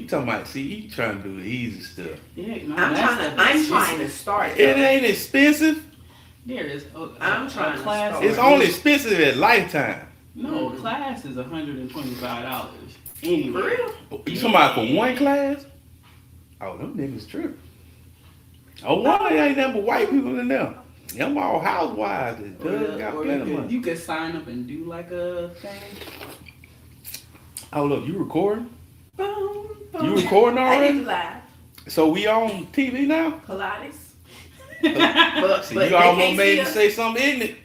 you talking about? See, you trying to do the easy stuff. Yeah, no, I'm trying to start. It ain't expensive. There it is. I'm trying to class. start. It's only expensive at Lifetime. No, class is $125. Anyway. For real? You talking about for one class? Oh, them niggas tripping. Oh, why ain't nothing but white people in there? Them all housewives that does got plenty of money. You could sign up and do like a thing. Oh, look, you recording? Boom, boom. You recording I already? did live. So we on TV now? Pilates. So you almost made me say something, isn't it?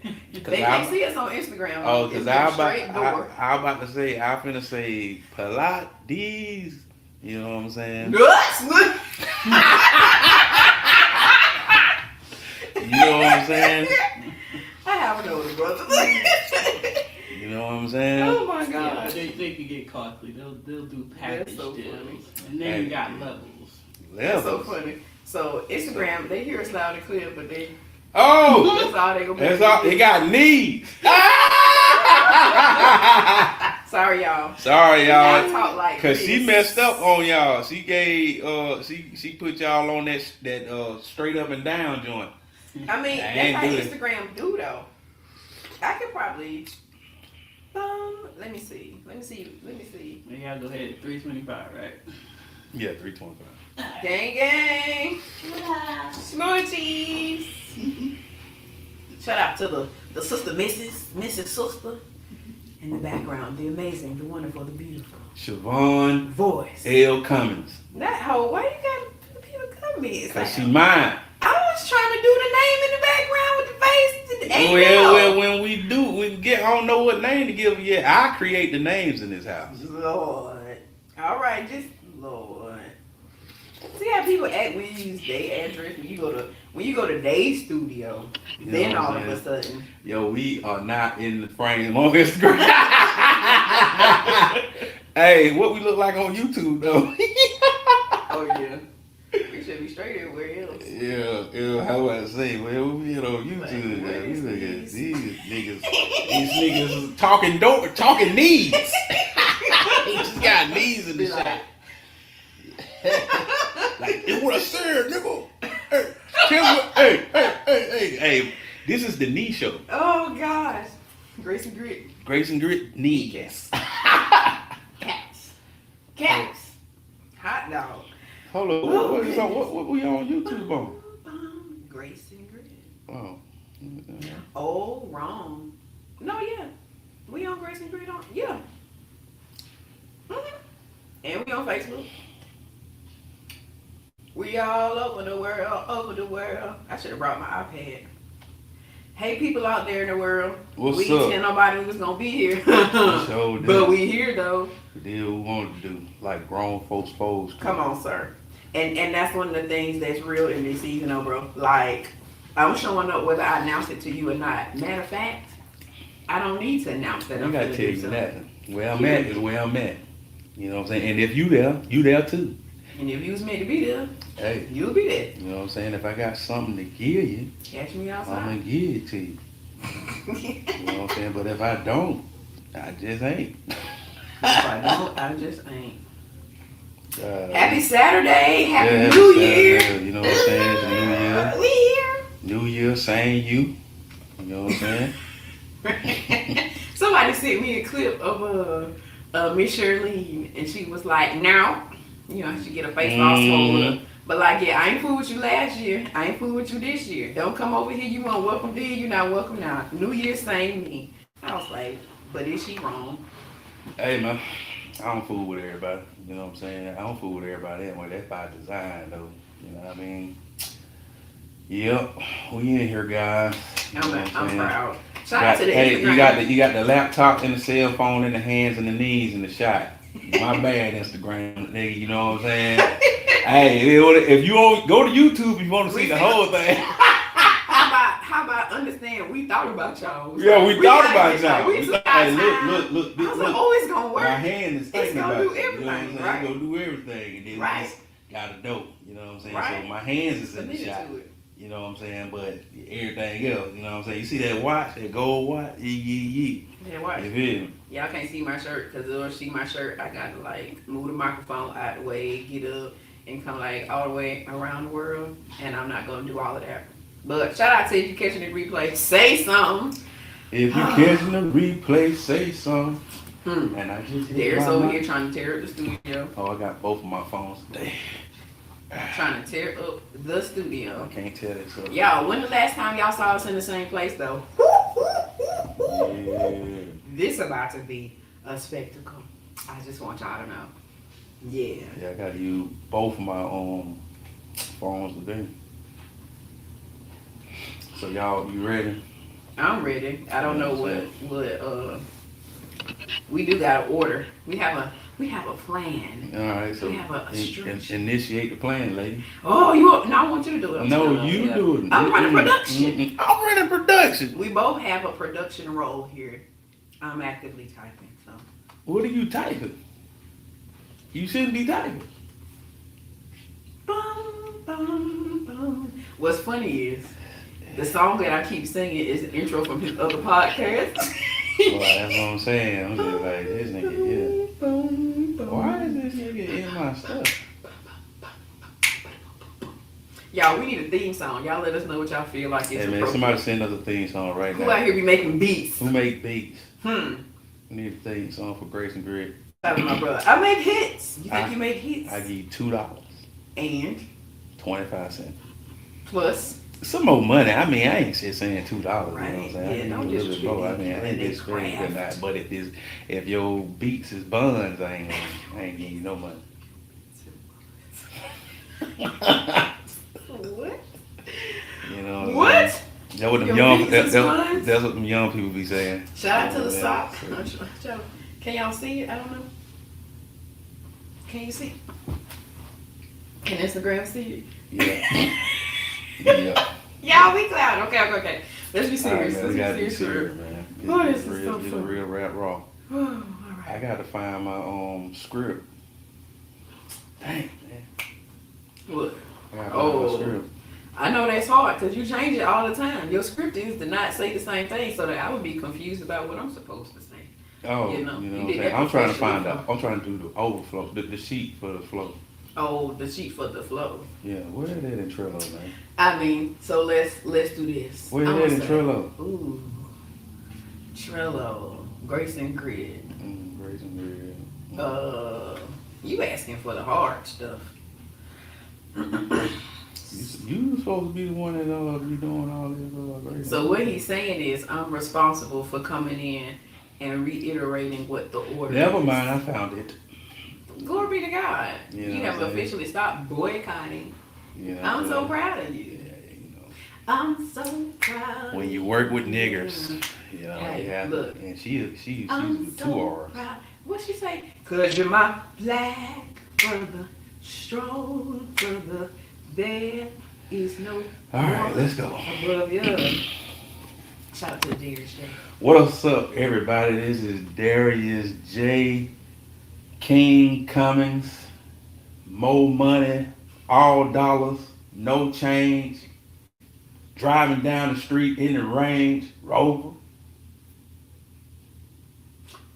They can't see us on Instagram. Oh, because I about to say, I finna say Pilates. You know what I'm saying? What? You know what I'm saying? I have an older brother. You know what I'm saying? Oh my Yeah, god. they can get costly. They'll do package so deals. funny. And then you got levels. That's so funny. So Instagram, they hear us loud and clear, but they Oh, that's all they gonna be. that's all. They got knees. Sorry y'all. Sorry, I y'all. talk like Cause this. she messed up on y'all. She gave she put y'all on that straight up and down joint. I mean, I that's ain't how do it. Instagram do though. I could probably let me see. You gotta go ahead at 325, right? Yeah, 325. Gang gang. Smoochies. Shout out to the sister Mrs. Sister. In the background, the amazing, the wonderful, the beautiful. Siobhan Voice. L. Cummins. That hoe, why you got people Cummins? Cause she mine. I was trying to do the name in the background with the face. Well, when we I don't know what name to give her yet. I create the names in this house. Lord. All right, just Lord. See how people act when you use their address when you go to their studio. You Then know what all I'm of a sudden. Yo, we are not in the frame on Instagram. Hey, what we look like on YouTube though? Oh yeah. We should be straight everywhere else. Yeah, how would I say? Well, we on YouTube now. We look at these niggas talking knees. He just got knees in the shot. Like, it's what I said, nigga. Hey, this is the knee show. Oh gosh. Grace and Grit. Grace and Grit knees. Cats. Hot dog. Hold on, what we on YouTube on? Grace and Grit. Oh. Oh, wrong. No, yeah. We on Grace and Grit on, yeah. And we on Facebook. We all over the world. I should have brought my iPad. Hey, people out there in the world. What's we up? didn't tell nobody was gonna be here. Sure did. But we here though. We did what we wanted to do, like grown folks pose. Come on, sir. And that's one of the things that's real in this season, though, bro. Like, I'm showing up whether I announce it to you or not. Matter of fact, I don't need to announce that. I I'm gotta gonna tell do you something. that. Where I'm at is where I'm at. You know what I'm saying? And if you there too. And if you was meant to be there, Hey, you'll be there. you know what I'm saying? If I got something to give you, Catch me I'm gonna outside. give it to you. You know what I'm saying? But if I don't, I just ain't. If I don't, I just ain't. Happy Saturday. Happy New Year. Saturday, you know what I'm saying? It's a new year. We here. New year, same you. You know what I'm saying? Somebody sent me a clip of Miss Shirley, and she was like, now, you know, she get a face all swollen up. But like, yeah, I ain't fooled with you last year. I ain't fooled with you this year. Don't come over here. You weren't welcome then. You not welcome now. New Year, same me. I was like, but is she wrong? Hey, man. I don't fool with everybody. You know what I'm saying? I don't fool with everybody anyway. That's by design, though. You know what I mean? Yep. We in here, guys. You know what I'm saying? proud. Shout out to the Hey, Instagram. you got the laptop and the cell phone in the hands and the knees in the shot. My bad, Instagram nigga. You know what I'm saying? Hey, if you go to YouTube, if you want to see the whole thing. How about understand? We thought about y'all. Yeah, we thought about y'all. We took our Hey, time. look. I was like, oh, it's gonna work. My hand is thinking gonna about do it. You know what I'm everything, saying? right? It's gonna do everything, and then Right. we just gotta know. You know what I'm saying? Right. So my hands is in the Submitted shot. to it. You know what I'm saying? But everything else, you know what I'm saying? You see that watch, that gold watch? Yee. Yeah, watch. You feel me? Y'all can't see my shirt because if you see my shirt, I gotta like move the microphone out the way, get up, and come like all the way around the world. And I'm not gonna do all of that. But shout out to if you're catching the replay, say something. If you're catching the replay, say something. And I just hit Darius my over mic. here trying to tear up the studio. Oh, I got both of my phones. Damn. Trying to tear up the studio. I can't tell that stuff. Y'all, when the last time y'all saw us in the same place though? Yeah. This about to be a spectacle. I just want y'all to know. Yeah. Yeah, I gotta use both of my phones today. So y'all, you ready? I'm ready. I don't know what we do gotta order. We have a plan. All right, so We have a structure. initiate the plan, lady. Oh, I want you to do it. No, you do it. I'm running production. I'm running production. We both have a production role here. I'm actively typing, so. What are you typing? You shouldn't be typing. Bum, bum, bum. What's funny is the song that I keep singing is the intro from his other podcast. Well, that's what I'm saying. I'm just like, this nigga, yeah. Why is this nigga in my stuff? Y'all, we need a theme song. Y'all let us know what y'all feel like it's Hey man, appropriate. somebody send us a theme song right Who now. out here be making beats? Who make beats? We We need a theme song for Grace and Grit. That was my brother. I make hits. You think you make hits? I give you $2, And 25 cents. plus. Some more money. I mean, I ain't just saying $2. You know what Right. I'm saying? Yeah, I don't need a little bit more. I mean, I ain't disrespect just crazy or craft. not. But if your beats is buns, I ain't giving you no money. What? You know What? saying? That's what them Your young. beats is That's buns? what them young people be saying. Shout out to the Yeah, sock. Can y'all see it? I don't know. Can you see? Can Instagram see it? Yeah. Yeah. Y'all be cloud. Okay. Let's be All right, serious. man, we Let's gotta be be serious. serious, man. Oh, It's this is real, so it's a fun. real rap raw. Oh, all I right. gotta find my script. Dang, man. What? I gotta find my Oh. script. I know that's hard because you change it all the time. Your script is to not say the same thing, so that I would be confused about what I'm supposed to say. Oh, You know, you know you what I'm did saying? that I'm trying to professionally. find out. I'm trying to do the overflow, the sheet for the flow. Oh, the sheet for the flow. Yeah, where that in Trello, man? I mean, so let's do this. Where I'ma that in say- Trello? Ooh, Trello, Grace and Grit. Grace and Grit. You asking for the hard stuff. You supposed to be the one that be doing all this. Grace So and what Grit. he's saying is, I'm responsible for coming in and reiterating what the order. Never is. mind, I found it. Glory be to God. You know You what have I'm saying? officially stopped boycotting. You know, I'm so proud of you. Yeah, you know. I'm so proud. When you work with niggers, you know, Hey, you have look. and she's I'm with so 2 R's. proud. What she say? Cause you're my black brother, strong brother. There is no All right, one let's go. above you. Shout out to Darius J. What's up, everybody? This is Darius J. King Cummings. More money, all dollars, no change. Driving down the street in the range, Rover.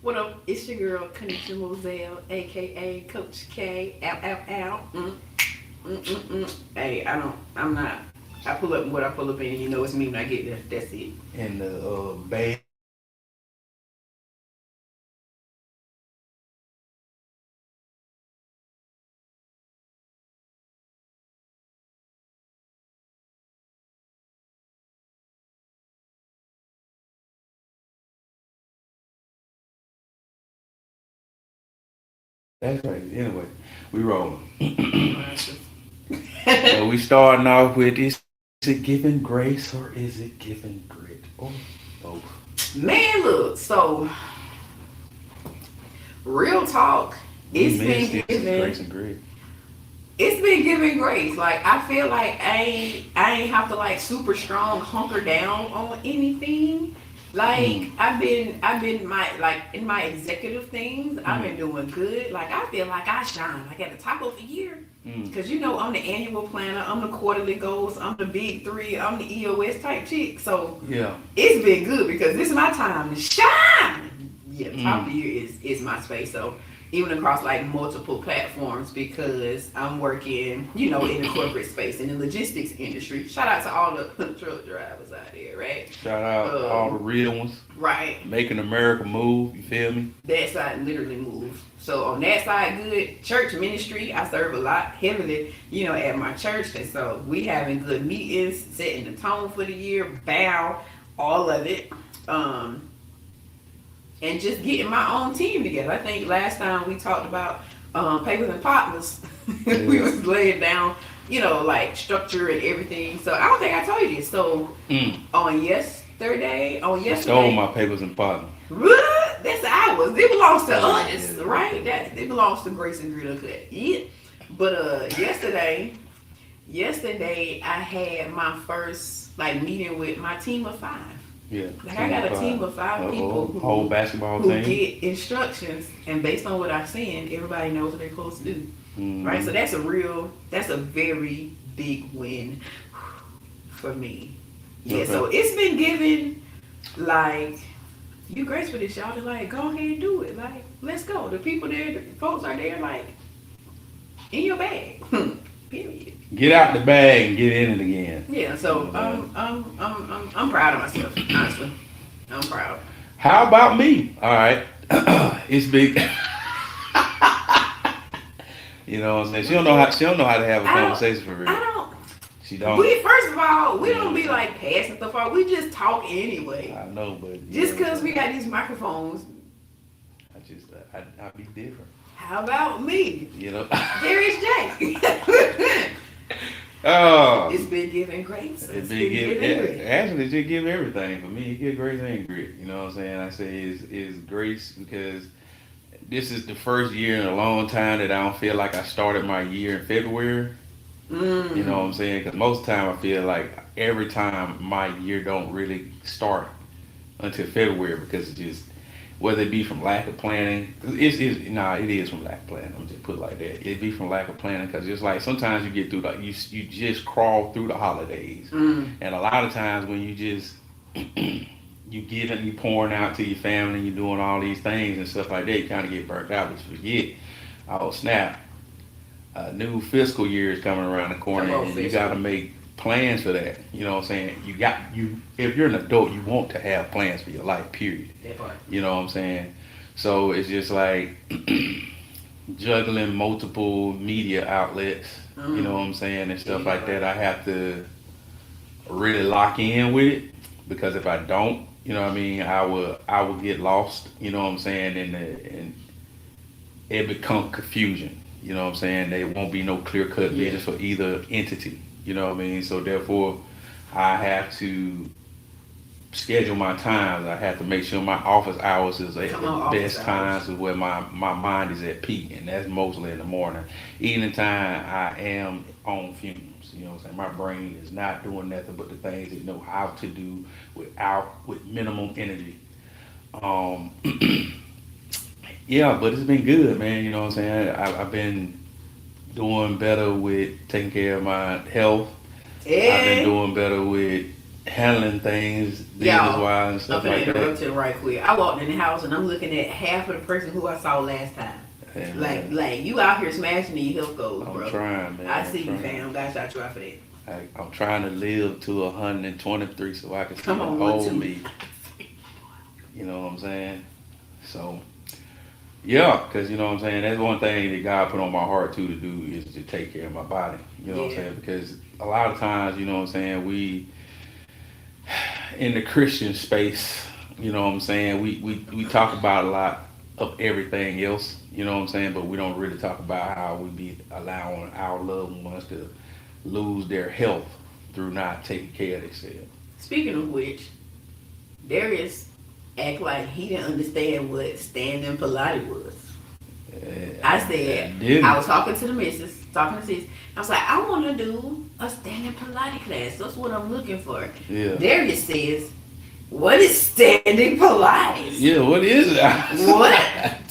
What up? It's your girl, Kenitra Mozelle, aka Coach K. Ow. Hey, I pull up what I pull up in, and you know it's me when I get there. That's it. In the Bay. That's right. Anyway, we rolling. So we starting off with is it giving grace or is it giving grit? Or both. Man, look, so real talk, it's We been missed it, giving grace and grit. it's been giving grace. Like I feel like I ain't have to like super strong hunker down on anything. Like I've been in my executive things, I've been doing good. Like I feel like I shine like at the top of the year. Cause you know I'm the annual planner, I'm the quarterly goals, I'm the big three, I'm the EOS type chick. So yeah, it's been good because this is my time to shine. Yeah, top of the year is my space. So even across like multiple platforms because I'm working, you know, in the corporate space in the logistics industry. Shout out to all the truck drivers out there, right? shout out to all the real ones. Right. Making America move, you feel me? That side literally moves. So on that side, good. Church ministry, I serve a lot heavily, you know, at my church. And so we having good meetings, setting the tone for the year, bow, all of it. And just getting my own team together. I think last time we talked about papers and partners. We was laying down, you know, like structure and everything. So I don't think I told you this. So on yesterday, Stole my papers and partners. That's ours. It belongs to us, right? That it belongs to Grace Grit Uncut. Yeah. But yesterday I had my first like meeting with my team of 5. Yeah. Like I got a team of 5 people whole basketball who team. get instructions, and based on what I've seen, everybody knows what they're supposed to do. Right? So that's a very big win for me. Yeah, Okay. so it's been given like you grace for this, y'all to like go ahead and do it. Like, let's go. The people there, the folks are there like in your bag. Period. Get out the bag and get in it again. Yeah, so I'm proud of myself, honestly. I'm proud. How about me? All right. It's big. You know what I'm saying? She don't know how to have a conversation for real. I don't. She don't. First of all, we don't be like passing stuff out. We just talk anyway. I know, but Just because we got these microphones. I be different. How about me? You know. Darius J. Oh. It's been giving grace. It's been giving. Actually, just give everything for me. You get grace and grit. You know what I'm saying? I say is grace because this is the first year in a long time that I don't feel like I started my year in February. You know what I'm saying? Because most of the time I feel like every time my year don't really start until February because it's just, whether it be from lack of planning, it is from lack of planning. I'm just put it like that. It be from lack of planning because just like sometimes you get through like you just crawl through the holidays, and a lot of times when you just you giving, you pouring out to your family, you doing all these things and stuff like that, you kind of get burnt out, but you forget, oh snap, a new fiscal year is coming around the corner, and you got to make plans for that. You know what I'm saying? If you're an adult, you want to have plans for your life, period. That part. You know what I'm saying? So it's just like juggling multiple media outlets, you know what I'm saying, and stuff like that. I have to really lock in with it because if I don't, you know what I mean, I will get lost, you know what I'm saying, and it become confusion. You know what I'm saying? There won't be no clear-cut vision for either entity. You know what I mean? So therefore, I have to schedule my times. I have to make sure my office hours is at the best times of where my mind is at peak, and that's mostly in the morning. Evening time, I am on fumes. You know what I'm saying? My brain is not doing nothing but the things it know how to do with minimum energy. Yeah, but it's been good, man. You know what I'm saying? I've been doing better with taking care of my health. Yeah. I've been doing better with handling things business-wise and stuff like that. Interrupting right quick. I walked in the house and I'm looking at half of the person who I saw last time. Hey, like you out here smashing these health goals, bro. I'm trying, man. I see you, fam. God shout you out for that. I'm trying to live to 123 so I can see hold me. You know what I'm saying? So, yeah, because you know what I'm saying, that's one thing that God put on my heart too to do is to take care of my body. You know what I'm saying? Because a lot of times, you know what I'm saying, we in the Christian space, you know what I'm saying, we talk about a lot of everything else, you know what I'm saying, but we don't really talk about how we be allowing our loved ones to lose their health through not taking care of themselves. Speaking of which, Darius act like he didn't understand what standing Pilates was. I said, I was talking to the missus, talking to sis. I was like, I want to do a standing Pilates class. That's what I'm looking for. Yeah. Darius says, What is standing Pilates? Yeah, what is it? What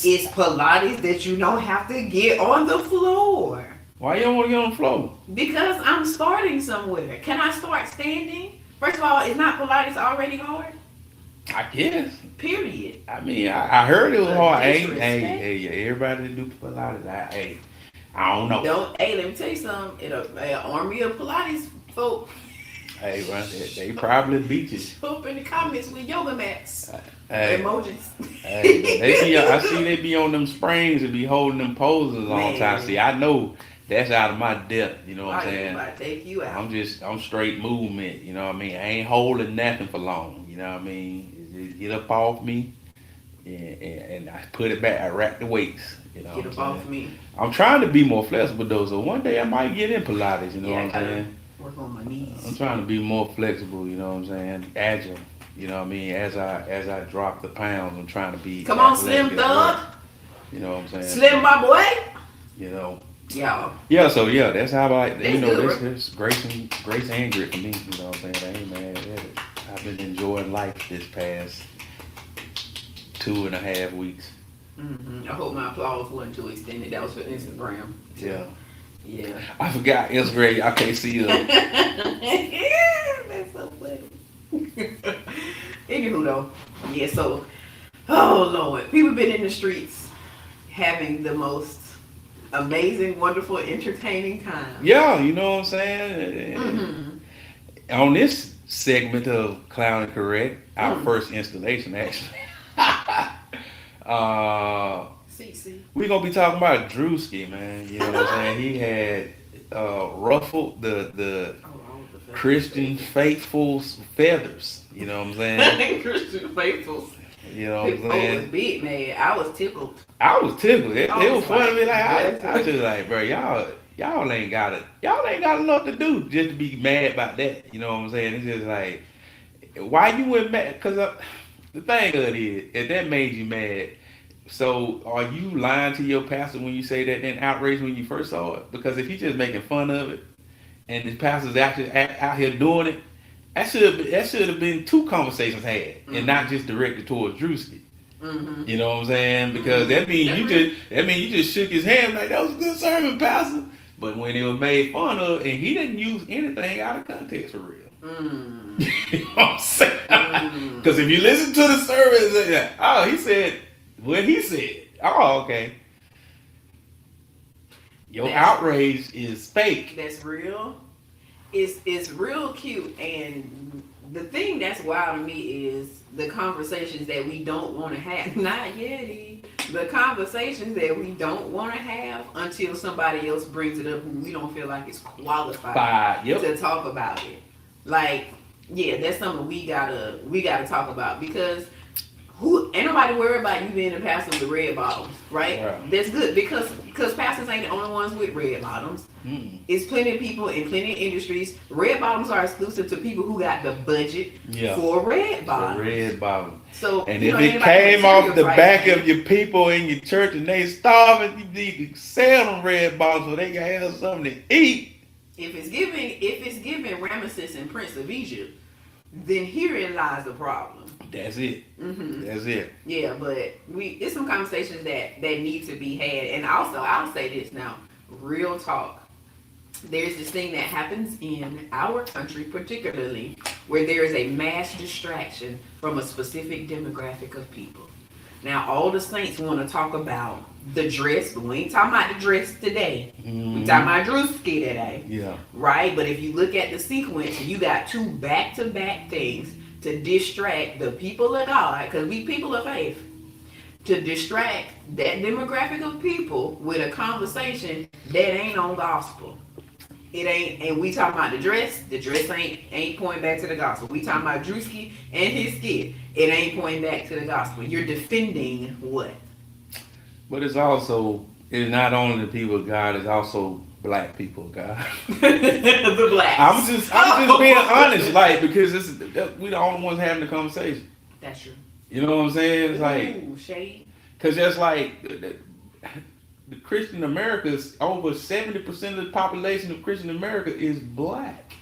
is Pilates that you don't have to get on the floor? Why you don't want to get on the floor? Because I'm starting somewhere. Can I start standing? First of all, is not Pilates already hard? I guess. Period. I mean, I heard it was hard. Disrespect. Hey, everybody that do Pilates, I don't know. Let me tell you something. An army of Pilates folk Hey, bro, they probably beat you. up in the comments with yoga mats. Hey, Emojis. hey, I see they be on them springs and be holding them poses a long time. See, I know that's out of my depth. You know what I'm saying? I take you out. I'm straight movement. You know what I mean? I ain't holding nothing for long. You know what I mean? Just get up off me, and I put it back. I rack the weights. You know Get what up I'm off saying? me. I'm trying to be more flexible though, so one day I might get in Pilates. You know what I'm saying? Work on my knees. I'm trying to be more flexible. You know what I'm saying? Agile. You know what I mean? As I drop the pounds, I'm trying to be. Come on, athletic Slim as well. Thug. You know what I'm saying? Slim, my boy. You know. Y'all. Yeah, so yeah, that's how I like. That's You know, good, this Grace and Grit for me. You know what I'm saying? I ain't mad at it. I've been enjoying life this past 2.5 weeks. I hope my applause wasn't too extended. That was for Instagram. Yeah. Yeah. I forgot Instagram. I can't see them. That's so funny. Anywho though, yeah. So, oh Lord, people been in the streets having the most amazing, wonderful, entertaining time. Yeah, you know what I'm saying? On this segment of Clown and Correct, our first installation actually. We're gonna be talking about Drewski, man. You know what I'm saying? He had ruffled the Christian faithful's feathers. You know what I'm saying? Christian faithful. You know what I'm saying? was big, man. I was tickled. I was tickled. It I was was funny to me. Like like, I was just like, bro, y'all ain't got enough to do just to be mad about that. You know what I'm saying? It's just like, why you went mad? Because the thing of it is, if that made you mad, so are you lying to your pastor when you say that then outraged when you first saw it? Because if he's just making fun of it, and the pastor's actually out here doing it, that should have been 2 conversations had, and not just directed towards Drewski. You know what I'm saying? Because that means you just shook his hand like that was a good sermon, pastor. But when it was made fun of, and he didn't use anything out of context for real. You know what I'm saying? Because if you listen to the sermon, oh, he said what he said. Oh, okay. Your outrage is fake. That's real. It's real cute, and the thing that's wild to me is the conversations that we don't want to have. Not yet. The conversations that we don't want to have until somebody else brings it up who we don't feel like is qualified to talk about it. Like, yeah, that's something we gotta talk about, because ain't nobody worried about you being a pastor with the red bottoms, right? That's good, because pastors ain't the only ones with red bottoms. It's plenty of people in plenty of industries. Red bottoms are exclusive to people who got the budget for red bottoms. Red bottom. So, and if it came off the back of your people in your church and they starving, you need to sell them red bottoms so they can have something to eat. If it's giving Ramesses and Prince of Egypt, then herein lies the problem. That's it. That's it. Yeah, but it's some conversations that need to be had. And also, I'll say this now, real talk. There's this thing that happens in our country particularly where there is a mass distraction from a specific demographic of people. Now, all the saints want to talk about the dress, but we ain't talking about the dress today. We talking about Drewski today. Yeah. Right? But if you look at the sequence, you got 2 back-to-back things to distract the people of God, because we people of faith, to distract that demographic of people with a conversation that ain't on gospel. It ain't, and we talking about the dress ain't pointing back to the gospel. We talking about Drewski and his skit. It ain't pointing back to the gospel. You're defending what? But it's not only the people of God, it's also black people of God. The blacks. I'm just being honest, like, because we the only ones having the conversation. That's true. You know what I'm saying? It's like, shade. Because that's like the Christian America's over 70% of the population of Christian America is black.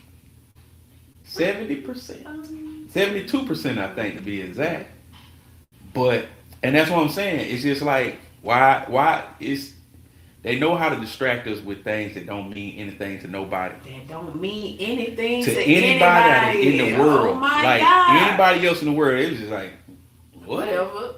70%. 72%, I think, to be exact. But, and that's what I'm saying. It's just like, why they know how to distract us with things that don't mean anything to nobody. That don't mean anything To to anybody in the world. Oh my like, God. anybody else in the world, it's just like, what? Whatever.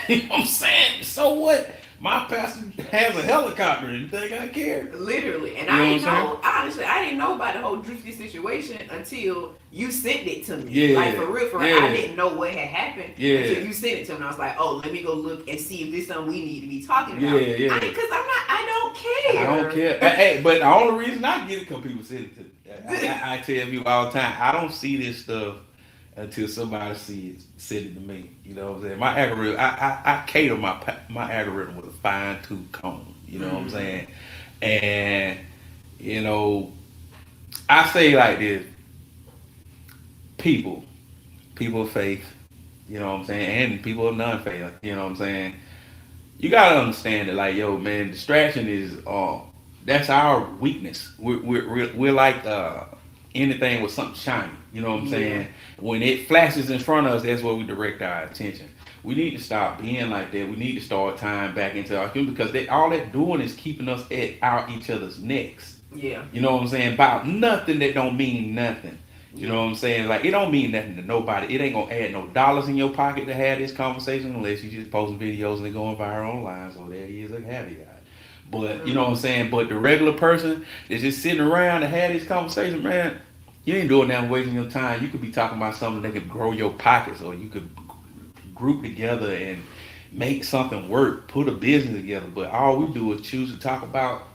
You know what I'm saying? So what? My pastor has a helicopter. You think I care? Literally. And You know I didn't what I'm know, honestly, I didn't know about the whole Drewski situation until you sent it to me. Yeah. Like, for real. Yeah. I didn't know what had happened until you sent it to me. I was like, oh, let me go look and see if this is something we need to be talking about. Yeah. Because I don't care. I don't care. Hey, but the only reason I get it because people send it to me. I tell people all the time, I don't see this stuff until somebody send it to me. You know what I'm saying? My algorithm, I cater my algorithm with a fine-tooth comb. You know what I'm saying? And, you know, I say like this, people of faith, you know what I'm saying, and people of non-faith, you know what I'm saying, you gotta understand that, like, yo, man, distraction is, that's our weakness. We're like anything with something shiny, you know what I'm saying? When it flashes in front of us, that's where we direct our attention. We need to stop being like that. We need to start tying back into our human because all they're doing is keeping us at each other's necks. Yeah. You know what I'm saying? About nothing that don't mean nothing. You know what I'm saying? Like, it don't mean nothing to nobody. It ain't gonna add no dollars in your pocket to have this conversation unless you just posting videos and they're going viral online. So there he is, a caveat. But, you know what I'm saying? But the regular person that's just sitting around and have this conversation, man, you ain't doing that wasting your time. You could be talking about something that could grow your pockets, or you could group together and make something work, put a business together. But all we do is choose to talk about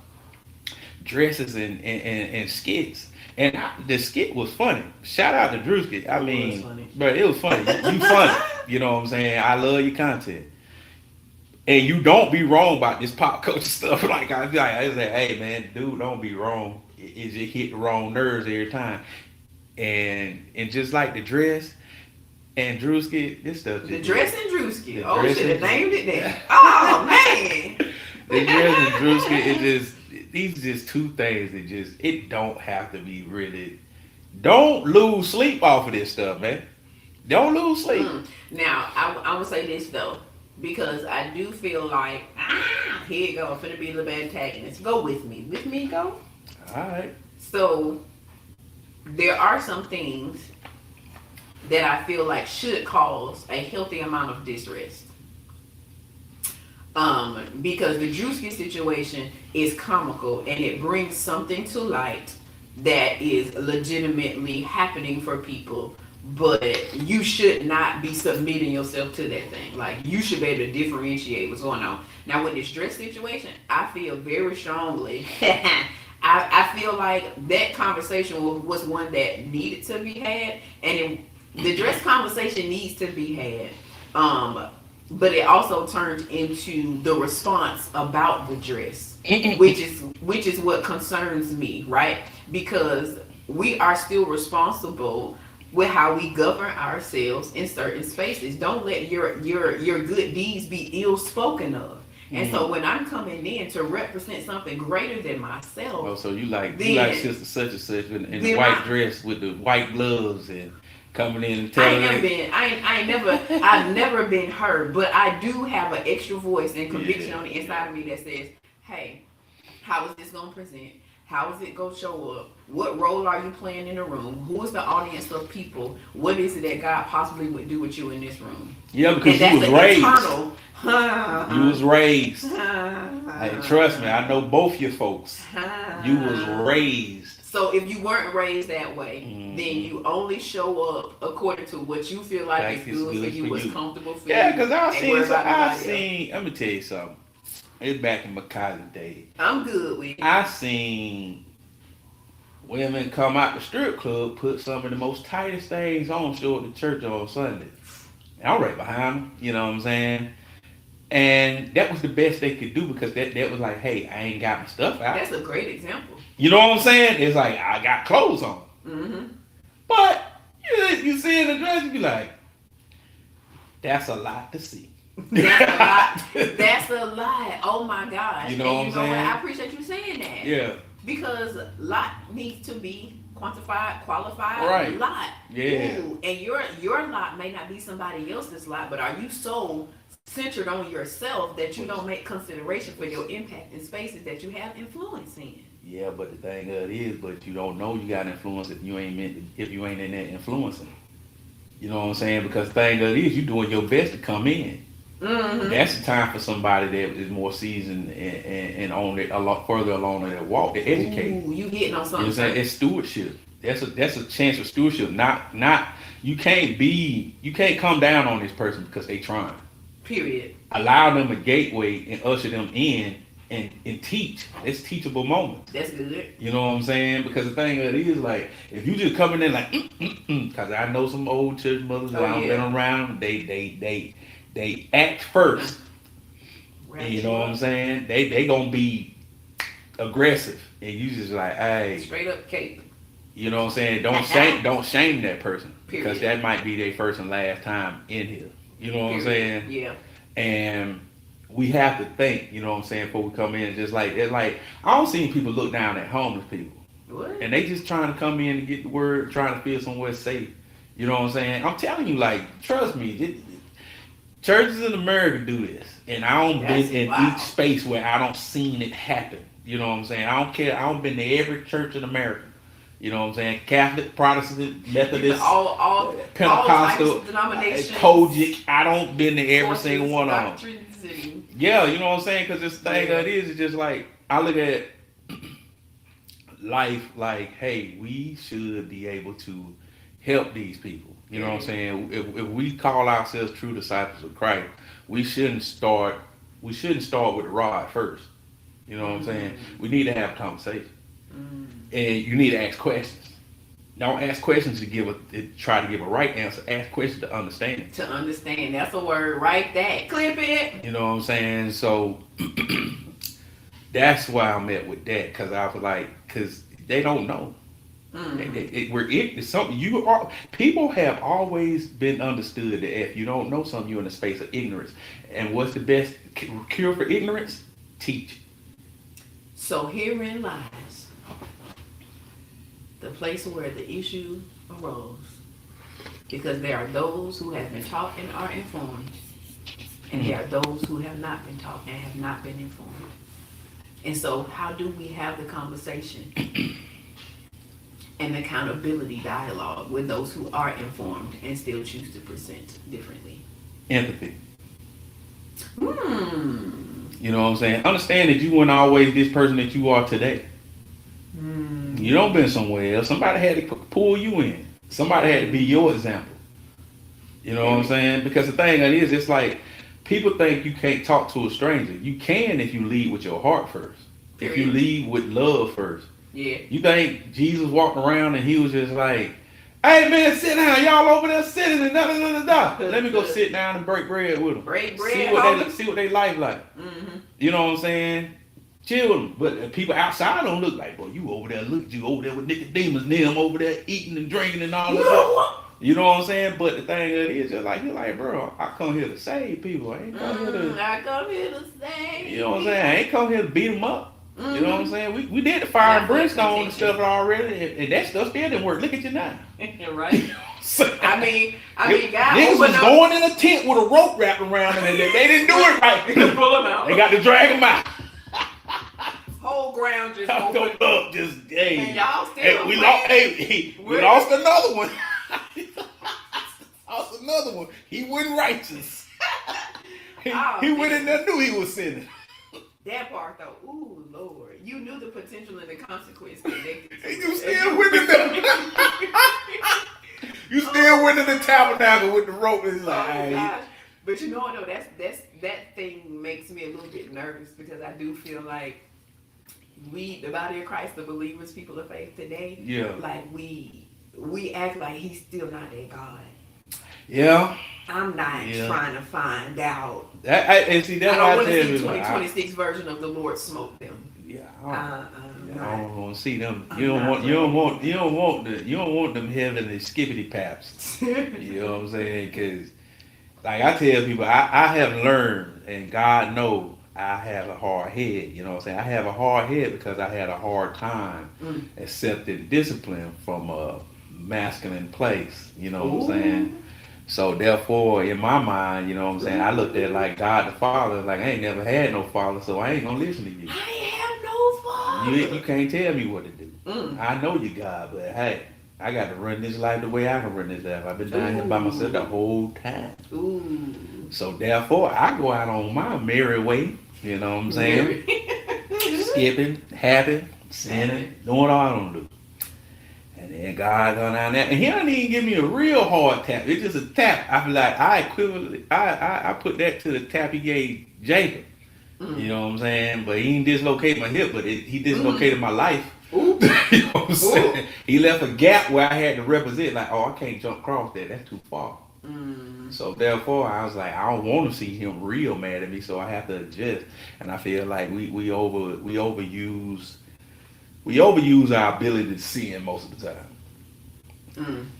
dresses and skits. And the skit was funny. Shout out to Drewski. I mean, but it was funny. You funny. You know what I'm saying? I love your content. And you don't be wrong about this pop culture stuff. Like I say, hey man, dude, don't be wrong. It just hit the wrong nerves every time. And just like the dress and Drewski, this stuff. The dress and Drewski. Oh, dress should have and named it that. Oh man. The dress and Drewski, it just, these are just two things that just, it don't have to be really. Don't lose sleep off of this stuff, man. Don't lose sleep. Now, I would say this though, because I do feel like, here you go, I'm finna be a little bit antagonist. Go with me. With me, go. All right. So, there are some things that I feel like should cause a healthy amount of distress. Because the Drewski situation is comical and it brings something to light that is legitimately happening for people, but you should not be submitting yourself to that thing. Like, you should be able to differentiate what's going on. Now, with this dress situation, I feel very strongly I feel like that conversation was one that needed to be had, and the dress conversation needs to be had. But it also turned into the response about the dress, which is what concerns me, right? Because we are still responsible with how we govern ourselves in certain spaces. Don't let your good deeds be ill spoken of. And so when I'm coming in to represent something greater than myself. Oh, so you like sister such and such in the white dress with the white gloves and coming in and telling I've never been her, but I do have an extra voice and conviction on the inside of me that says, hey, how is this gonna present? How is it gonna show up? What role are you playing in the room? Who is the audience of people? What is it that God possibly would do with you in this room? Yeah, because you was raised. You was raised. Hey, trust me, I know both your folks. You was raised. So if you weren't raised that way, then you only show up according to what you feel like is good for you, what's comfortable for you. Yeah, because I seen, let me tell you something. It's back in my college days. I'm good with it. I seen women come out the strip club, put some of the most tightest things on, show at the church on Sunday. And I'm right behind them, you know what I'm saying? And that was the best they could do because that was like, hey, I ain't got my stuff out. That's a great example. You know what I'm saying? It's like, I got clothes on. Mm-hmm. But you see in the dress, you be like, that's a lot to see. That's a lot. That's a lot. Oh my gosh. You know what I'm saying? I appreciate you saying that. Yeah. Because a lot needs to be qualified lot. Yeah. Ooh, and your lot may not be somebody else's lot, but are you so centered on yourself that you don't make consideration for your impact in spaces that you have influence in? Yeah, but the thing of it is, but you don't know you got influence if you ain't in there influencing. You know what I'm saying? Because the thing of it is, you doing your best to come in. Mm-hmm. That's the time for somebody that is more seasoned and on it a lot further along in their walk to educate. Ooh, you hitting on You know something. what I'm saying? It's stewardship. That's a chance for stewardship. Not you can't come down on this person because they trying. Period. Allow them a gateway and usher them in and teach. It's teachable moments. That's good. You know what I'm saying? Because the thing of it is, like, if you just coming in like, because I know some old church mothers that I've been around, they act first. You know what I'm saying? They gonna be aggressive, and you just like, hey, straight up cape. You know what I'm saying? Don't shame that person. Period. Because that might be their first and last time in here. You know what I'm saying? Yeah. And we have to think, you know what I'm saying, before we come in. Just like, it's like, I don't see people look down at homeless people. What? And they just trying to come in and get the word, trying to feel somewhere safe. You know what I'm saying? I'm telling you, like, trust me, churches in America do this. And I don't been in each space where I don't seen it happen. You know what I'm saying? I don't care. I don't been to every church in America. You know what I'm saying? Catholic, Protestant, Methodist, all Pentecostal, denominations, Kojic. I don't been to every single one of them. And yeah, you know what I'm saying? Because this thing that is, it's just like, I look at life like, hey, we should be able to help these people. You know what I'm saying? If we call ourselves true disciples of Christ, we shouldn't start with the rod first. You know what I'm saying? We need to have a conversation. And you need to ask questions. Don't ask questions to try to give a right answer. Ask questions to understand it. To understand. That's a word right there. Clip it. You know what I'm saying? So that's why I'm at with that. Because I was like, because they don't know. It's something people have always been understood that if you don't know something, you're in a space of ignorance. And what's the best cure for ignorance? Teach. So herein lies the place where the issue arose, because there are those who have been taught and are informed, and there are those who have not been taught and have not been informed. And so how do we have the conversation and accountability dialogue with those who are informed and still choose to present differently? Empathy. You know what I'm saying? Understand that you weren't always this person that you are today. You don't been somewhere else. Somebody had to pull you in. Somebody had to be your example. You know what I'm saying? Because the thing is, it's like, people think you can't talk to a stranger. You can if you lead with your heart first. If you lead with love first. Yeah. You think Jesus walked around and he was just like, hey man, sit down. Y'all over there sitting and da. Let me go sit down and break bread with them. Break bread. See what they life like. You know what I'm saying? Chill with them. But people outside don't look like, boy, you over there, look at you over there with Nicodemus and them over there eating and drinking and all that stuff. You know what I'm saying? But the thing of it is, just like, you're like, bro, I come here to save people. I ain't come here to save. You know what I'm saying? I ain't come here to beat them up. You know what I'm saying? We did the fire and brimstone and stuff already, and that stuff still didn't work. Look at you now. Right. I mean, God, niggas was going in a tent with a rope wrapped around them, and they didn't do it right. They could pull them out. They got to drag them out. Whole ground just opened up. Just hey, and y'all still we lost another one. Lost another one. He wasn't righteous. He went in there, knew he was sinning. That part though, ooh Lord, you knew the potential and the consequence connected to and you still went in there. You still went in the tabernacle with the rope. It's like, gosh. But you know, no, that thing makes me a little bit nervous, because I do feel like the body of Christ, the believers, people of faith today, like we act like he's still not that God. Yeah. I'm not trying to find out. And see, that's I don't why want I to tell see you. 2026 version of the Lord smoke them. Yeah, I don't want to see them. You don't want them having the skippity paps. You know what I'm saying? Because, like I tell people, I have learned, and God knows, I I have a hard head. You know what I'm saying? I have a hard head because I had a hard time accepting discipline from a masculine place. You know what I'm saying? So therefore, in my mind, you know what I'm saying, I looked at like God the Father, like I ain't never had no father, so I ain't gonna listen to you. I ain't have no father. You can't tell me what to do. I know you God, but hey, I got to run this life the way I can run this life. I've been down here by myself the whole time. So therefore, I go out on my merry way. You know what I'm saying? Skipping, happy, sinning, doing all I don't do. And then God gone down there, and He don't even give me a real hard tap. It's just a tap. I feel like I put that to the tap He gave Jacob. You know what I'm saying? But He didn't dislocate my hip, but He dislocated my life. You know what I'm saying? He left a gap where I had to represent, like, oh, I can't jump across that. That's too far. So therefore, I was like, I don't want to see Him real mad at me, so I have to adjust. And I feel like we overuse our ability to sin most of the time.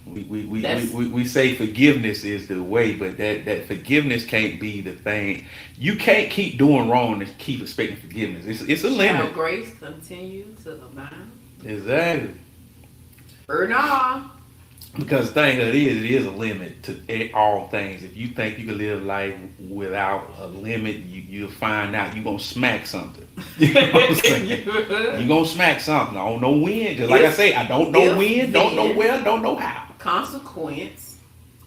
We say forgiveness is the way, but that forgiveness can't be the thing. You can't keep doing wrong and keep expecting forgiveness. It's a limit. Shall grace continue to abound? Exactly. Or nah. Because the thing that it is a limit to all things. If you think you can live life without a limit, you'll find out you're going to smack something. You know what I'm saying? You're going to smack something. I don't know when. Just like I say, I don't know when, don't know where, don't know how. Consequence.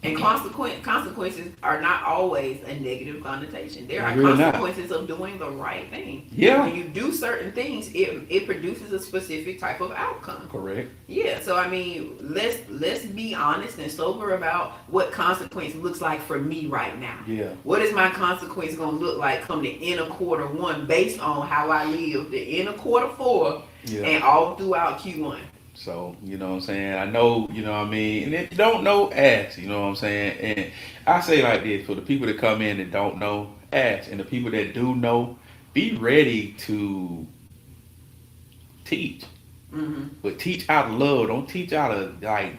And consequences are not always a negative connotation. There are Really consequences of doing the right thing. Yeah. When you do certain things, it produces a specific type of outcome. Correct. Yeah. So I mean, let's be honest and sober about what consequence looks like for me right now. Yeah. What is my consequence gonna look like come the end of quarter one based on how I live the end of quarter four and all throughout Q1. So, you know what I'm saying? I know, you know what I mean? And if you don't know, ask, you know what I'm saying? And I say like this, for the people that come in that don't know, ask. And the people that do know, be ready to teach. But teach out of love. Don't teach out of, like,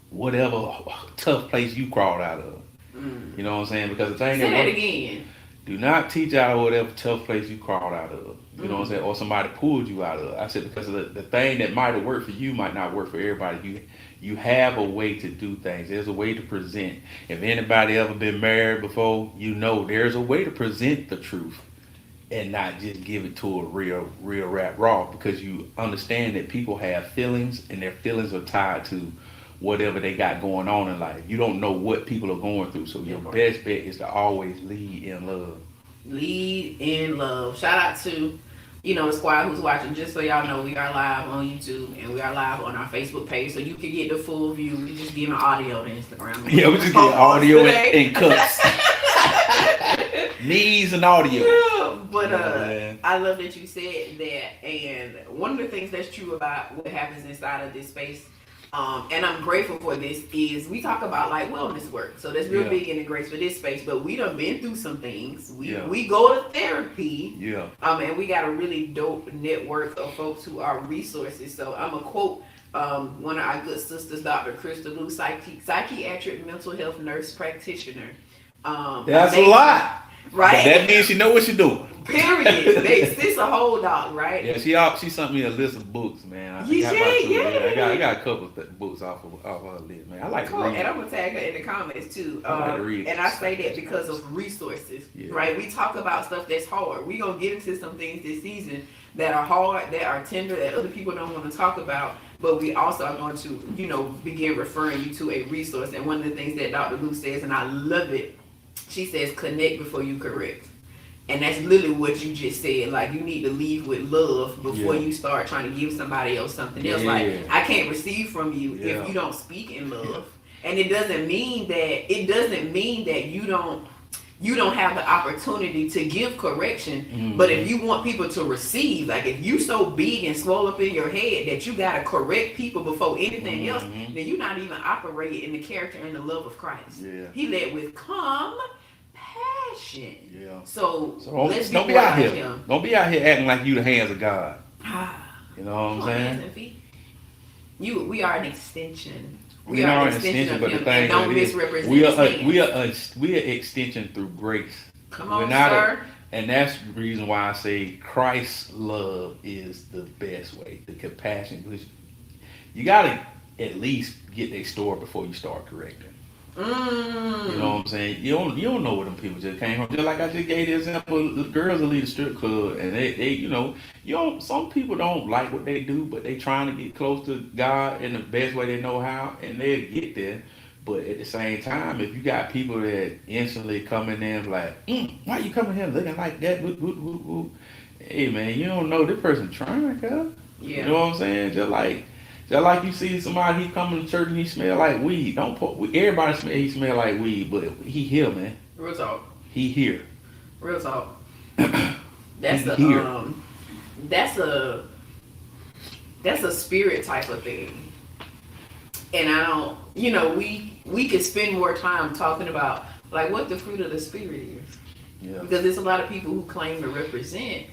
whatever tough place you crawled out of. You know what I'm saying? Because the thing Say that again. Do not teach out of whatever tough place you crawled out of. You know what I'm saying? Or somebody pulled you out of. I said because the thing that might have worked for you might not work for everybody. You have a way to do things. There's a way to present. If anybody ever been married before, you know there's a way to present the truth and not just give it to a real rap raw, because you understand that people have feelings and their feelings are tied to whatever they got going on in life. You don't know what people are going through, so your best bet is to always lead in love. Lead in love. Shout out to, the squad who's watching. Just so y'all know, we are live on YouTube and we are live on our Facebook page, so you can get the full view. We just giving audio to Instagram. Yeah, we just getting audio and cuts. Knees and audio. Yeah, but I love that you said that. And one of the things that's true about what happens inside of this space, and I'm grateful for this, is we talk about like wellness work. So that's real big in the Grace for this space. But we done been through some things. We go to therapy. Yeah. And we got a really dope network of folks who are resources. So I'm gonna quote one of our good sisters, Dr. Crystal Blue, psychiatric mental health nurse practitioner. That's a lot. Right. That means she know what she's doing. Period. It's a whole dog, right? Yeah, she sent me a list of books, man. I got a couple of books off her list, man. I like to read. And I'm gonna tag her in the comments too. I like to read. And I say that because of resources, right? We talk about stuff that's hard. We gonna get into some things this season that are hard, that are tender, that other people don't want to talk about. But we also are going to, begin referring you to a resource. And one of the things that Dr. Lou says, and I love it, she says, connect before you correct. And that's literally what you just said. Like, you need to leave with love before you start trying to give somebody else something else. Like, I can't receive from you if you don't speak in love. And it doesn't mean that you don't have the opportunity to give correction. But if you want people to receive, like if you so big and swell up in your head that you gotta correct people before anything else, then you're not even operating in the character and the love of Christ. He led with compassion. So don't be out here. Don't be out here acting like you the hands of God. You know what I'm saying? Hands and feet. We are an extension. We are an extension, but the thing don't misrepresent. we are extension through grace. Come on, sir. And that's the reason why I say Christ's love is the best way. The compassion, because you gotta at least get their story before you start correcting. You know what I'm saying? You don't know what them people just came from. Just like I just gave the example, the girls that leave the strip club and they you don't some people don't like what they do, but they trying to get close to God in the best way they know how, and they'll get there. But at the same time, if you got people that instantly come in there and like, why you coming here looking like that? Whoop, whoop, whoop, whoop. Hey man, you don't know this person trying, cuz. Yeah. You know what I'm saying? Just like you see somebody, he come to church and he smell like weed. Don't put everybody smell he smell like weed, but he here, man. Real talk. He here. Real talk. That's a spirit type of thing. And I don't, we could spend more time talking about like what the fruit of the spirit is. Yeah. Because there's a lot of people who claim to represent,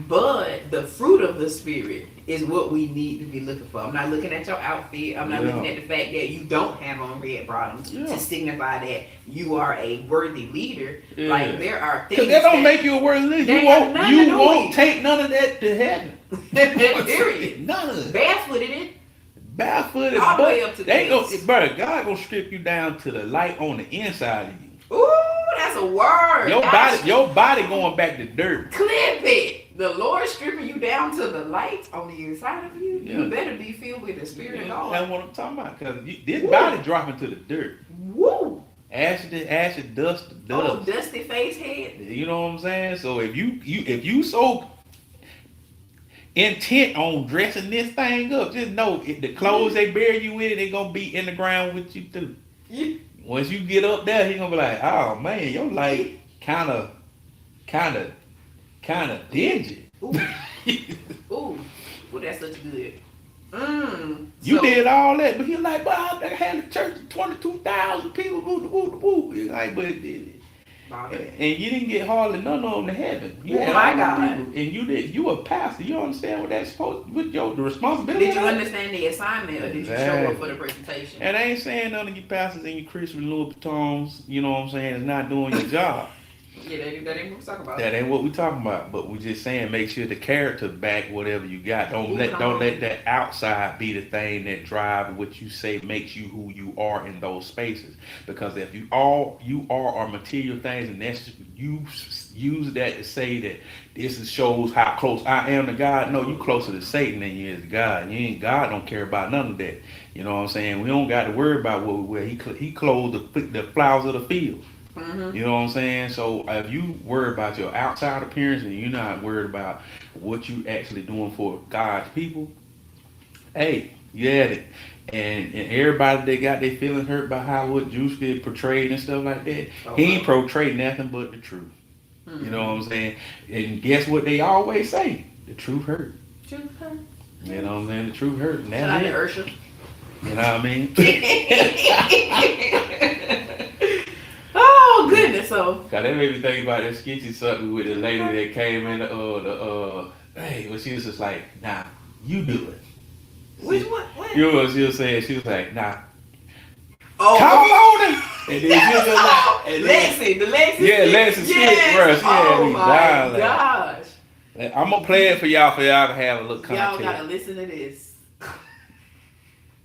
but the fruit of the spirit is what we need to be looking for. I'm not looking at your outfit. I'm not looking at the fact that you don't have on red bottoms to signify that you are a worthy leader. Yeah. Like there are things that don't make you a worthy leader. You won't take none of that to heaven. Period. None of it. Barefooted it. Barefooted. All the way up to the bro, God gonna strip you down to the light on the inside of you. Ooh, that's a word. Your body going back to dirt. Clip it. The Lord stripping you down to the light on the inside of you. Yeah. You better be filled with the Spirit of God. That's what I'm talking about. Because this body dropping to the dirt. Woo. Acid, dust. Oh, dusty face head. You know what I'm saying? So if you so intent on dressing this thing up, just know the clothes they bury you in, they gonna be in the ground with you too. Yeah. Once you get up there, he gonna be like, oh man, your light kind of dingy. Ooh. Ooh, that's such good. You did all that, but he like, but I had a church of 22,000 people. Woo. Like, but and you didn't get hardly none of them to heaven. You had my God. People, and you a pastor. You understand what that's supposed with the responsibility. Did you understand the assignment, or did you show up for the presentation? And I ain't saying none of you pastors and you Christian Louis Vuittons, you know what I'm saying, is not doing your job. Yeah, that ain't what we talking about. That ain't what we talking about. But we just saying, make sure the character back whatever you got. Don't let that outside be the thing that drive what you say makes you who you are in those spaces. Because if you are material things, and that's you use that to say that this shows how close I am to God. No, you closer to Satan than you is to God. God don't care about none of that. You know what I'm saying? We don't got to worry about where he clothed the flowers of the field. Mm-hmm. You know what I'm saying? So if you worry about your outside appearance and you're not worried about what you actually doing for God's people, hey, you at it. And everybody that got their feelings hurt by how what Juice get portrayed and stuff like that, he ain't portrayed nothing but the truth. Mm-hmm. You know what I'm saying? And guess what they always say? The truth hurt. Truth hurt. You know what I'm saying? The truth hurt. And that's it. Ursha. You know what I mean? Oh goodness! So God, that made me think about that sketchy something with the lady that came in hey, well, she was just like, nah, you do it. Which one? What? You know what she was saying? She was like, nah. Oh, come on! And then she was just like, the Lexi. Yeah, Lexi skit, bro. She had me dying. Oh my gosh! I'm gonna play it for y'all to have a little content. Y'all gotta listen to this.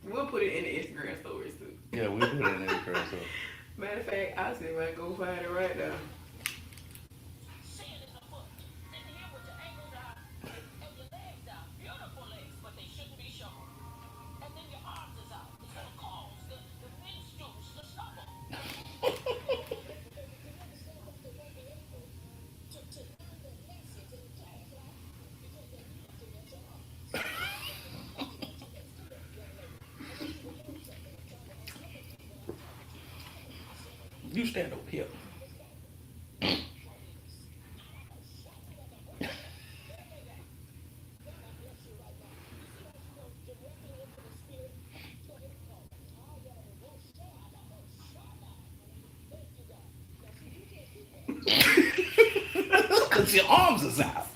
We'll put it in the Instagram stories too. Yeah, we'll put it in the Instagram stories. Matter of fact, I'll see if I can go find it right now. You stand over here. Because your arms is out.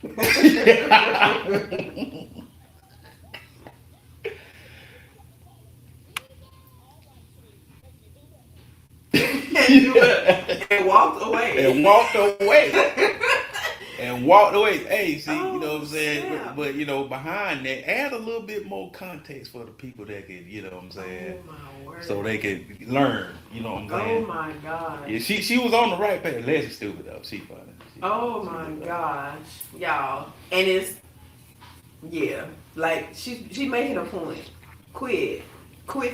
And walked away. And walked away. And walked away. Hey, see, you know what I'm saying? snap. But you know, behind that, add a little bit more context for the people that can, you know what I'm saying? Oh my word. So they can learn, you know what I'm saying? Oh my gosh. Yeah, she was on the right path. Leslie's stupid though. She funny. Oh my gosh, y'all. And it's, yeah, like she making a point. Quit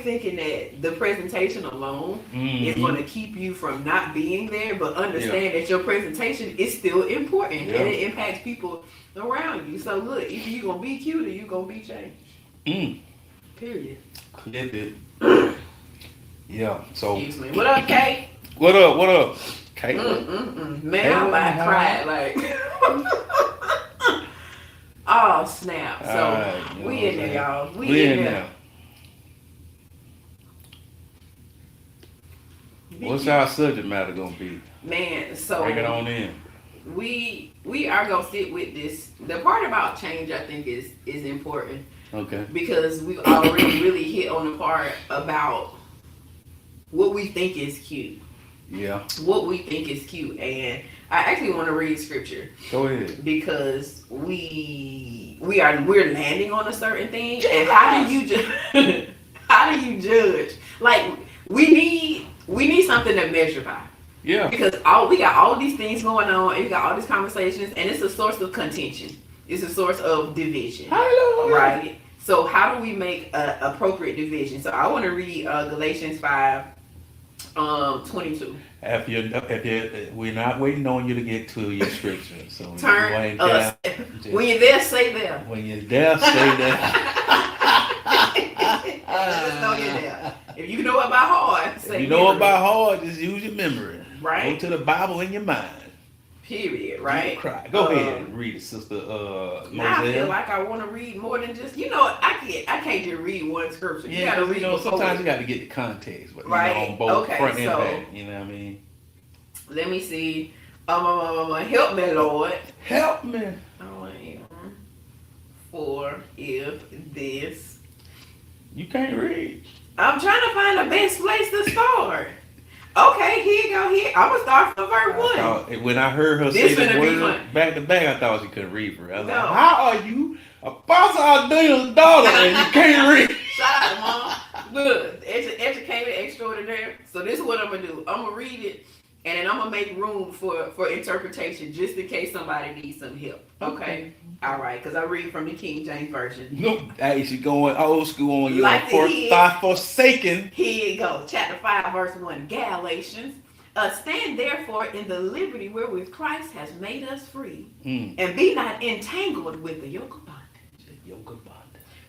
thinking that the presentation alone is going to keep you from not being there, but understand that your presentation is still important and it impacts people around you. So look, either you gonna be cute or you gonna be changed. Period. Get it. Yeah. So. Excuse me. What up, Kate? What up? What up? Kate. Man, I'm about to cry. Like, oh snap! So right, we in there, y'all. We in in there. there. What's our subject matter gonna be? Man, so Bring it on in. we are gonna sit with this. The part about change, I think, is important. Okay. Because we already really hit on the part about what we think is cute. Yeah. What we think is cute, and I actually want to read scripture. Go ahead. Because we're landing on a certain thing, and how do you judge? Like we need something to measure by. Yeah. Because we got all these things going on, and we got all these conversations, and it's a source of contention. It's a source of division. Hallelujah. Right? So how do we make an appropriate division? So I want to read Galatians 5:22. We're not waiting on you to get to your scripture. So Turn us. When you're there, say there. When you're there, say there. Just know you're there. If you know about hard, say If you know about hard, just use your memory. Right. Go to the Bible in your mind. Period. Right. You cry. Go ahead and read it, Sister Mozelle. Now I feel like I want to read more than just, I can't just read one scripture. You gotta read sometimes you got to get the context, but right. on both front and so, back. You know what I mean? Let me see. Help me, Lord. Help me. For if this. You can't read. I'm trying to find the best place to start. Okay, here you go. Here, I'm gonna start from verse 1. When I heard her This say the finna be word fun. back to back, I thought she couldn't read for real. I was No. like, how are you, Apostle Aldea's daughter, and you can't read? Shout out, Mom. Good. Educated extraordinaire. So this is what I'm gonna do. I'm gonna read it, and then I'm gonna make room for interpretation, just in case somebody needs some help. Okay. All right, because I read from the King James Version. No, hey, she going old school on you. Like Forsaken. Here you go. Chapter 5, verse 1. Galatians. Stand therefore in the liberty wherewith Christ has made us free, and be not entangled with the yoke of bondage.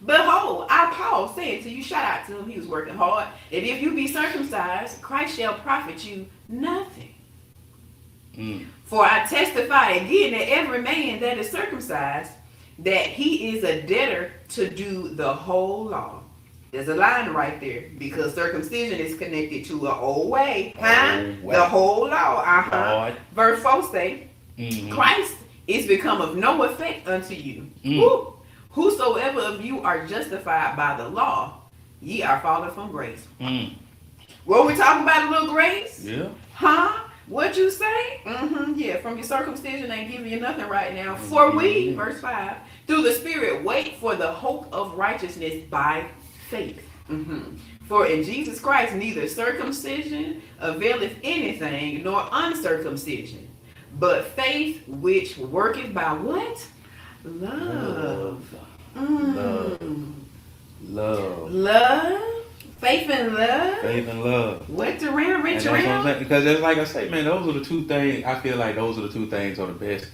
Behold, I Paul saying to you, shout out to him, he was working hard, and if you be circumcised, Christ shall profit you nothing. For I testify again that every man that is circumcised, that he is a debtor to do the whole law. There's a line right there, because circumcision is connected to an old way. The whole law. Verse 4 say, Christ is become of no effect unto you. Whosoever of you are justified by the law, ye are fallen from grace. What we talking about, a little grace? Yeah. What you say? Yeah, from your circumcision ain't giving you nothing right now. For we, verse 5, through the Spirit wait for the hope of righteousness by faith. For in Jesus Christ neither circumcision availeth anything, nor uncircumcision, but faith which worketh by what? Love. Love. Faith and love. What's around, rich around? Because it's like I say, man, those are the two things. I feel like those are the two things are the best.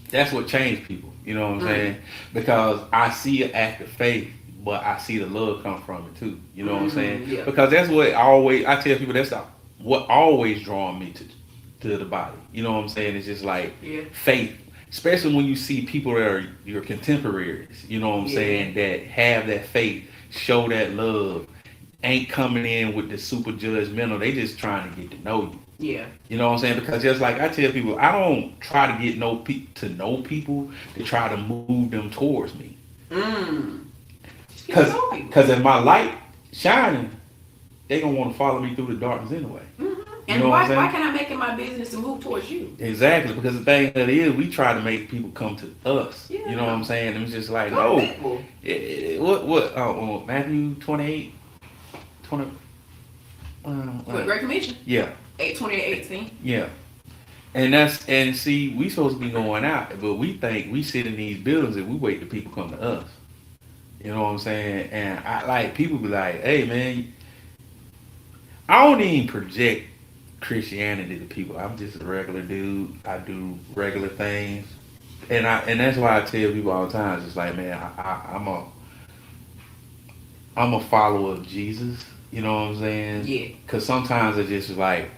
That's what changed people. You know what I'm saying? Because I see an act of faith, but I see the love come from it too. You know what I'm saying? Yeah. Because that's what I tell people. That's what always drawn me to the body. You know what I'm saying? It's just like faith. Especially when you see people that are your contemporaries, you know what I'm saying, that have that faith, show that love. ain't coming in with the super judgmental. They just trying to get to know you. Yeah. You know what I'm saying? Because just like I tell people, I don't try to get to know people to try to move them towards me. Because if my light shining, they gonna want to follow me through the darkness anyway. And why can I make it my business to move towards you? Exactly, because the thing that is, we try to make people come to us. Yeah. You know what I'm saying? And it's just like, no. What? Oh, Matthew 28, 20. Great Commission? Yeah. 8:20-18. Yeah. And see, we supposed to be going out, but we think we sit in these buildings and we wait till people come to us. You know what I'm saying? And I like people be like, hey man, I don't even project Christianity to people. I'm just a regular dude. I do regular things. And that's why I tell people all the time, it's just like, man, I'm a follower of Jesus. You know what I'm saying? Yeah. Cause sometimes it's just like,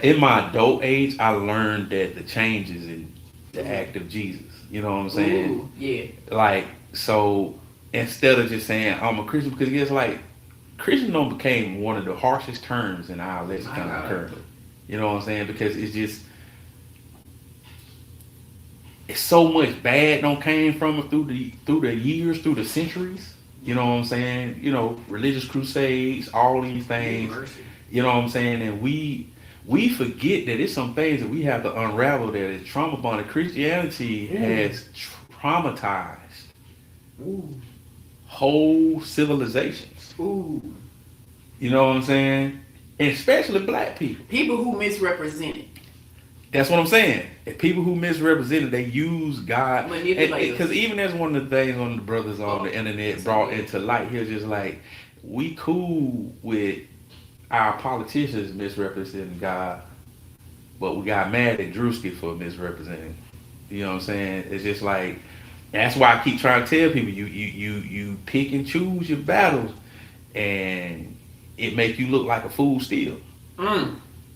in my adult age, I learned that the change is in the act of Jesus. You know what I'm saying? Ooh, yeah. Like, so instead of just saying I'm a Christian, because it's like Christendom became one of the harshest terms in our lexicon currently. You know what I'm saying? Because it's so much bad don't came from it through the years, through the centuries. You know what I'm saying? You know, religious crusades, all these things. You know what I'm saying? And we forget that it's some things that we have to unravel that is trauma bonded. Christianity has traumatized whole civilizations. You know what I'm saying? And especially black people. People who misrepresented. That's what I'm saying. And people who misrepresented, they use God. Because even as one of the things on the brothers on the internet brought into light, he was just like, we cool with our politicians misrepresenting God, but we got mad at Drewski for misrepresenting. You know what I'm saying? It's just like, that's why I keep trying to tell people, you pick and choose your battles, and it make you look like a fool still.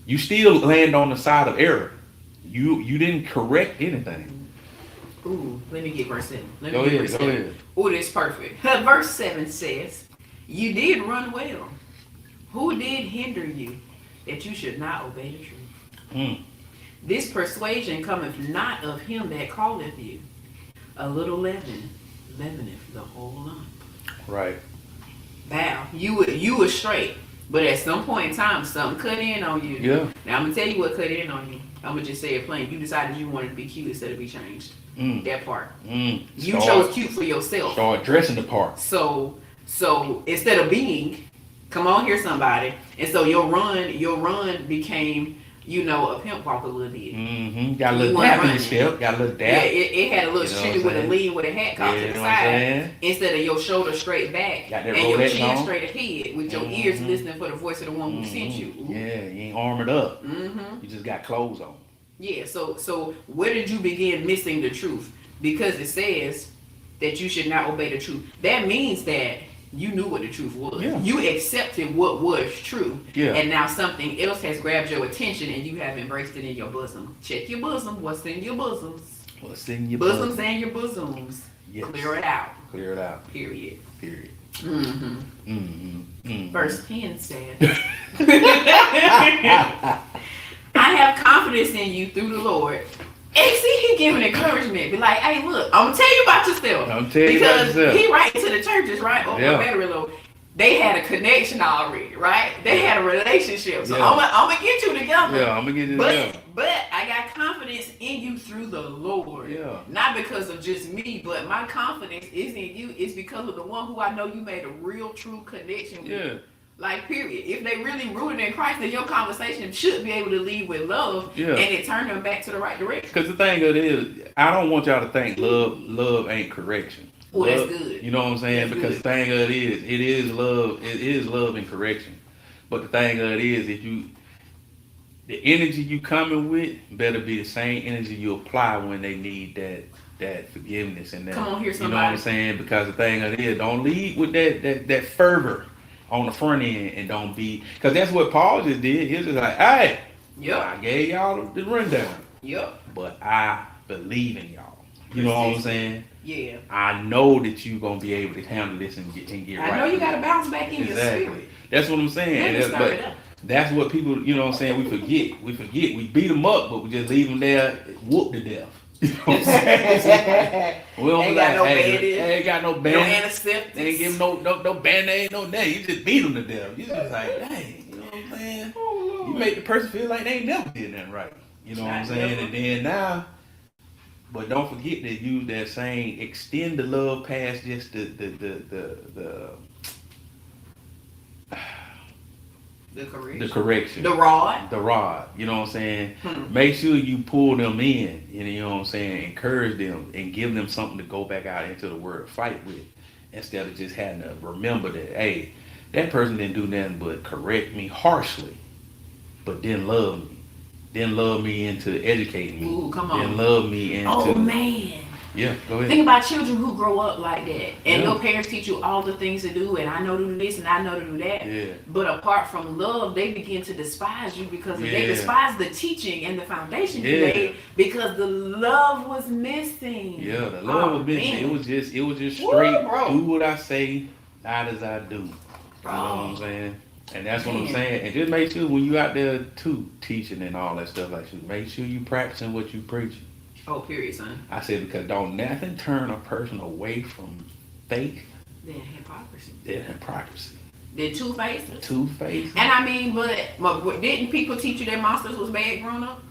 You still land on the side of error. You didn't correct anything. Ooh, let me get verse 7. Go ahead. Ooh, that's perfect. Verse 7 says, you did run well. Who did hinder you that you should not obey the truth? This persuasion cometh not of him that calleth you. A little leaven leaveneth the whole lump. Right. Bow. You were straight, but at some point in time, something cut in on you. Yeah. Now I'm gonna tell you what cut in on you. I'm gonna just say it plain. You decided you wanted to be cute instead of be changed. That part. You chose cute for yourself. Start dressing the part. So instead of being, come on here, somebody. And so your run became, a pimp walk a little bit. Got a little tap in the step. Got a little dap. Yeah, it had a little street with a lead with a hat cocked to the side. Instead of your shoulder straight back and your chin straight ahead with your ears listening for the voice of the one who sent you. Ooh. Yeah, you ain't armored up. You just got clothes on. Yeah, so where did you begin missing the truth? Because it says that you should not obey the truth. That means that you knew what the truth was. Yeah. You accepted what was true. Yeah. And now something else has grabbed your attention and you have embraced it in your bosom. Check your bosom. What's in your bosoms? What's in your bosoms? Bosoms and your bosoms. Yes. Clear it out. Clear it out. Period. Mm-hmm. Verse 10 says, I have confidence in you through the Lord. And see, he giving encouragement. Be like, hey, look, I'm going to tell you about yourself. Because he writing to the churches, right? They had a connection already, right? They had a relationship. So I'm going to get you together. Yeah, I'm going to get you together. But I got confidence in you through the Lord. Yeah. Not because of just me, but my confidence is in you. It's because of the one who I know you made a real, true connection with. Yeah. Like, period. If they really rooted in Christ, then your conversation should be able to lead with love, and it turned them back to the right direction. Because the thing of it is, I don't want y'all to think love ain't correction. Oh, that's good. You know what I'm saying? Because the thing of it is love. It is love and correction. But the thing of it is, the energy you coming with better be the same energy you apply when they need that forgiveness and that. Come on here, somebody. You know what I'm saying? Because the thing of it is, don't lead with that fervor on the front end, and don't be, because that's what Paul just did. He was just like, hey, I gave y'all the rundown. But I believe in y'all. You know what I'm saying? Yeah. I know that you're gonna be able to handle this and get right. I know you gotta bounce back in your spirit. That's what I'm saying. But that's what people, you know what I'm saying, we forget. We beat them up, but we just leave them there, whoop to death. You know what I'm saying? We don't ain't like, got no bandage. Ain't got no bandage. No antiseptic. Ain't give them no band-aid, no nothing. You just beat them to death. You just like, dang, you know what I'm saying? You make the person feel like they ain't never did nothing right. You know what I'm saying? And then now, but don't forget to use that saying, extend the love past just the correction. The rod. You know what I'm saying? Make sure you pull them in, you know what I'm saying? Encourage them and give them something to go back out into the world, fight with, instead of just having to remember that, hey, that person didn't do nothing but correct me harshly, but didn't love me. Didn't love me into educating me. Ooh, come on. Didn't love me into... Oh, man. Yeah, go ahead. Think about children who grow up like that. And your parents teach you all the things to do, and I know to do this and I know to do that. Yeah. But apart from love, they begin to despise you because they despise the teaching and the foundation you laid because the love was missing. Yeah, the love was missing. Man. It was just straight, do what I say, not as I do. You know what I'm saying? And that's what I'm saying. And just make sure when you out there too, teaching and all that stuff, like make sure you practicing what you preaching. Oh, period, son. I said, because don't nothing turn a person away from faith than hypocrisy. They're two-faced. Two-faced. And I mean, but didn't people teach you that monsters was bad growing up?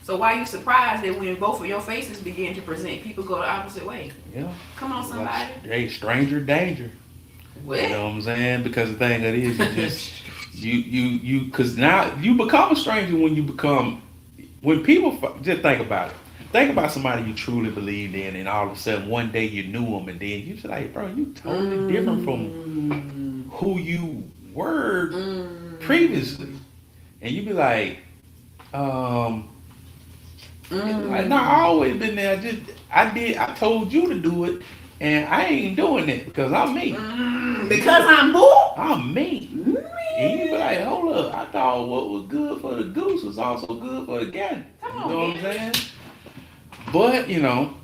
So why are you surprised that when both of your faces begin to present, people go the opposite way? Yeah. Come on, somebody. Hey, stranger danger. What? You know what I'm saying? Because the thing that is, you because now you become a stranger when people, just think about it. Think about somebody you truly believed in, and all of a sudden one day you knew them, and then you just like, bro, you totally different from who you were previously, and you be like, like, no, I always been there. I told you to do it, and I ain't doing it because I'm me. Because I'm bull. I'm me. And you be like, hold up, I thought what was good for the goose was also good for the gander. You know what I'm saying? But, you know,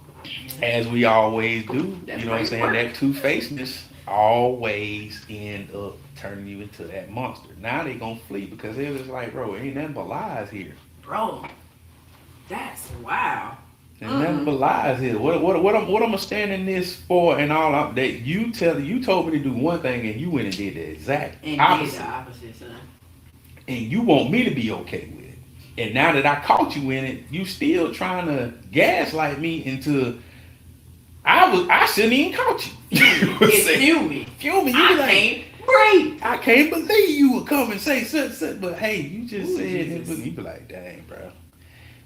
as we always do, you know what I'm saying, that two-facedness always end up turning you into that monster. Now they gonna flee because they're just like, bro, ain't nothing but lies here. Bro, that's wow. There's nothing but lies here. What am I standing this for and all that you told me to do one thing and you went and did the exact opposite. Did the opposite, son. And you want me to be okay with it. And now that I caught you in it, you still trying to gaslight me into I shouldn't even caught you. It's fuming. Fuming. I can't breathe. I can't believe you would come and say such, but hey, you just said it. You be like, dang, bro.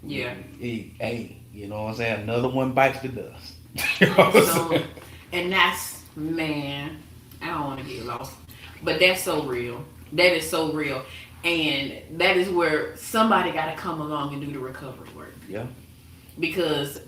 Yeah. Hey, you know what I'm saying? Another one bites the dust. And that's, man, I don't want to get lost. But that's so real. That is so real. And that is where somebody got to come along and do the recovery work. Yeah. Because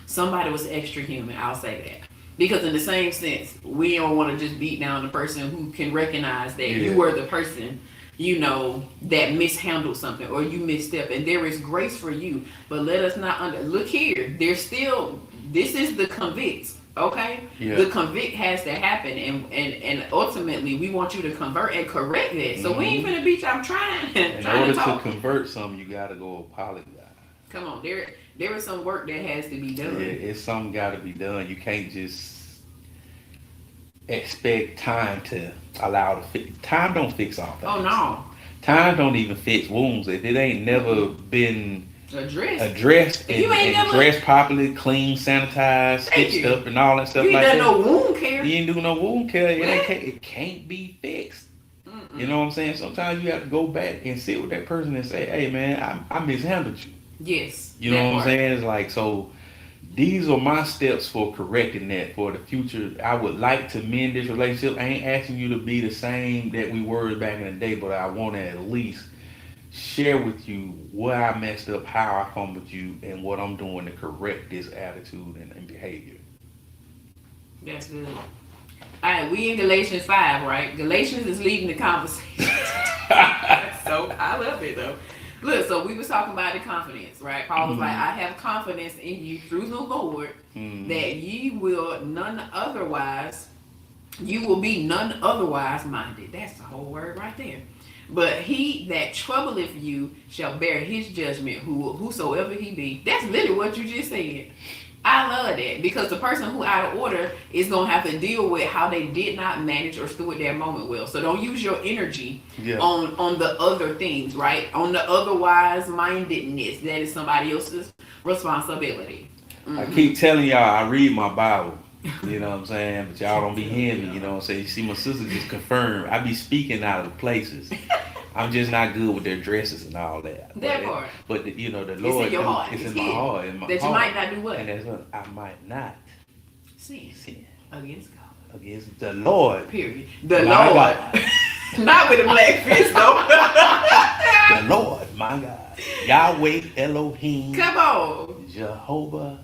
somebody was extra human, I'll say that. Because in the same sense, we don't want to just beat down the person who can recognize that you were the person, you know, that mishandled something or you misstepped. And there is grace for you. But let us not look here. There's still, this is the convict. Okay, the convict has to happen, and ultimately we want you to convert and correct that. So we ain't finna beat you. I'm trying. In order to convert something, you gotta go apologize. Come on, there is some work that has to be done. Yeah, it's something got to be done. You can't just expect time to allow to fix. Time don't fix all things. Oh no. Time don't even fix wounds. If it ain't never been addressed and dressed properly, clean, sanitized, stitched up, and all that stuff like that. You ain't done no wound care. You ain't do no wound care. It can't be fixed. You know what I'm saying? Sometimes you have to go back and sit with that person and say, "Hey, man, I mishandled you." Yes. You know what I'm saying? It's like, so these are my steps for correcting that for the future. I would like to mend this relationship. I ain't asking you to be the same that we were back in the day, but I want to at least share with you where I messed up, how I come with you, and what I'm doing to correct this attitude and behavior. That's good. All right, we in Galatians 5, right? Galatians is leading the conversation. So I love it though. Look, so we was talking about the confidence, right? Paul was like, I have confidence in you through the Lord that you will be none otherwise minded. That's the whole word right there. But he that troubleth you shall bear his judgment, whosoever he be. That's literally what you just said. I love that because the person who out of order is going to have to deal with how they did not manage or steward their moment well. So don't use your energy on the other things, right? On the otherwise mindedness. That is somebody else's responsibility. I keep telling y'all, I read my Bible. You know what I'm saying? But y'all don't be hearing me. You know what I'm saying? You see, my sister just confirmed. I be speaking out of places. I'm just not good with their dresses and all that. That part. But the Lord, in your heart. It's in my heart. That you might not do what? And that's what I might not sin against God. Against the Lord. Period. The Lord. God. Not with a black fist though. The Lord, my God. Yahweh Elohim. Come on. Jehovah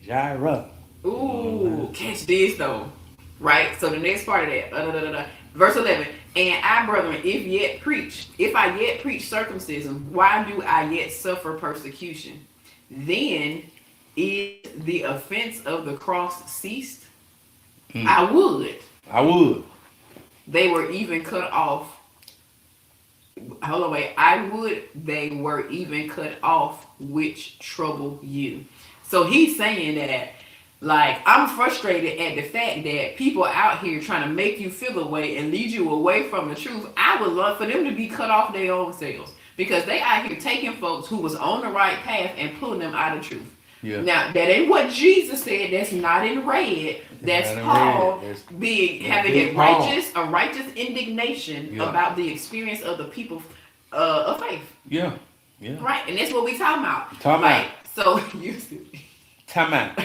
Jireh. Ooh, catch this though. Right? So the next part of that. Verse 11. And I, brethren, if I yet preach circumcision, why do I yet suffer persecution? Then is the offense of the cross ceased? I would. They were even cut off. Hold on, wait. They were even cut off, which trouble you. So he's saying that, like, I'm frustrated at the fact that people out here trying to make you feel away and lead you away from the truth. I would love for them to be cut off their own selves because they out here taking folks who was on the right path and pulling them out of truth. Yeah. Now, that ain't what Jesus said. That's not in red. That's Paul having a righteous indignation about the experience of the people of faith. Yeah. Yeah. Right. And that's what we talking about. So you time out.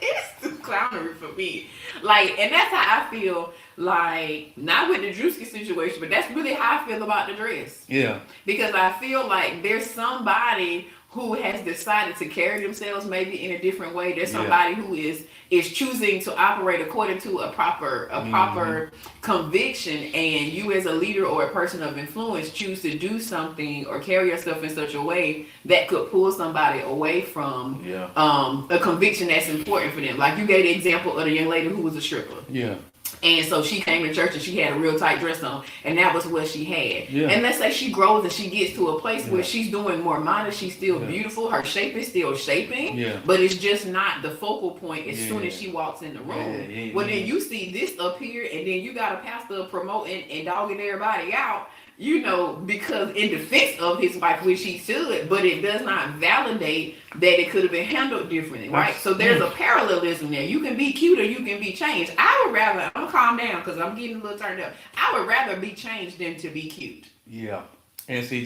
It's too clownery for me. Like, and that's how I feel, like, not with the Drewski situation, but that's really how I feel about the dress. Yeah. Because I feel like there's somebody who has decided to carry themselves maybe in a different way. There's somebody who is choosing to operate according to a proper conviction, and you as a leader or a person of influence choose to do something or carry yourself in such a way that could pull somebody away from a conviction that's important for them. Like you gave the example of the young lady who was a stripper. Yeah. And so she came to church and she had a real tight dress on, and that was what she had. Yeah. And let's say she grows and she gets to a place where she's doing more modest, she's still beautiful, her shape is still shaping, but it's just not the focal point as soon as she walks in the room. Well, then you see this up here, and then you got a pastor promoting and dogging everybody out, you know, because in defense of his wife, which he should, but it does not validate that it could have been handled differently, right? So there's a parallelism there. You can be cute or you can be changed. I would rather, I'm calm down because I'm getting a little turned up. I would rather be changed than to be cute. Yeah. And see,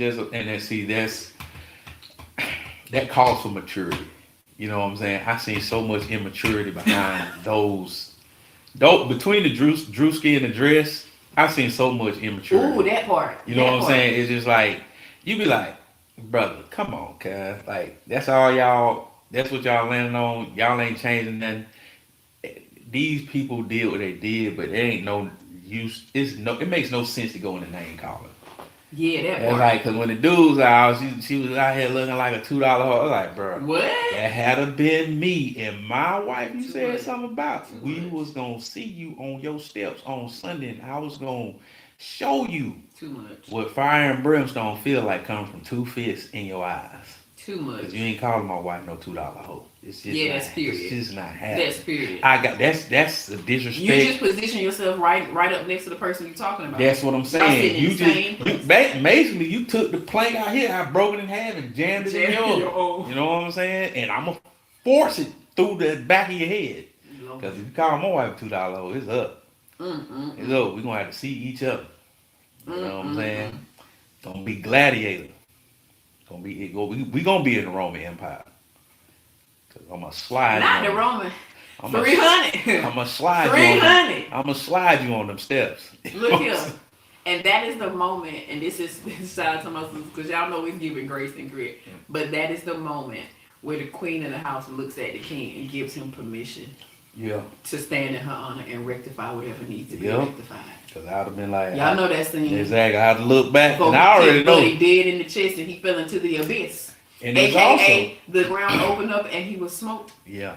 that calls for maturity. You know what I'm saying? I seen so much immaturity behind those between the Drewski and the dress. I've seen so much immaturity. Ooh, that part. You know what I'm saying? It's just like, you be like, brother, come on, cuz. Like, that's all y'all, that's what y'all landing on. Y'all ain't changing nothing. These people did what they did, but there ain't no use. It makes no sense to go in the name calling. Yeah, that part. Like, cause when the dudes out, she was out here looking like a $2 hoe. I was like, bro, what? That had been me and my wife. You said something about. We was gonna see you on your steps on Sunday, and I was gonna show you too much what fire and brimstone feel like coming from 2 fists in your eyes. Too much. Cause you ain't calling my wife no $2 hoe. It's just that's period. It's just not happening. That's period. That's the disrespect. You just position yourself right up next to the person you're talking about. That's what I'm saying. Basically you took the plank out here, I broke it in half and jammed it in yours. You know what I'm saying? And I'm gonna force it through the back of your head. Because if you call my wife $2 hoe, it's up. It's up. We're gonna have to see each other. You know what I'm saying? Gonna be gladiator. We gonna be in the Roman Empire. Cause I'm gonna slide. Not the Roman. 300. I'm gonna slide 300. I'm gonna slide you on them steps. Look here, and that is the moment. And this is shout out to my sisters because y'all know we're giving grace and grit. But that is the moment where the queen of the house looks at the king and gives him permission Yeah. to stand in her honor and rectify whatever needs to be Yep. rectified. Because I'd have been like, Y'all know that scene. Exactly. I had to look back, Before and I he already kicked know. Buddy dead in the chest and he fell into the abyss. And it's AKA the ground opened up and he was smoked. Yeah.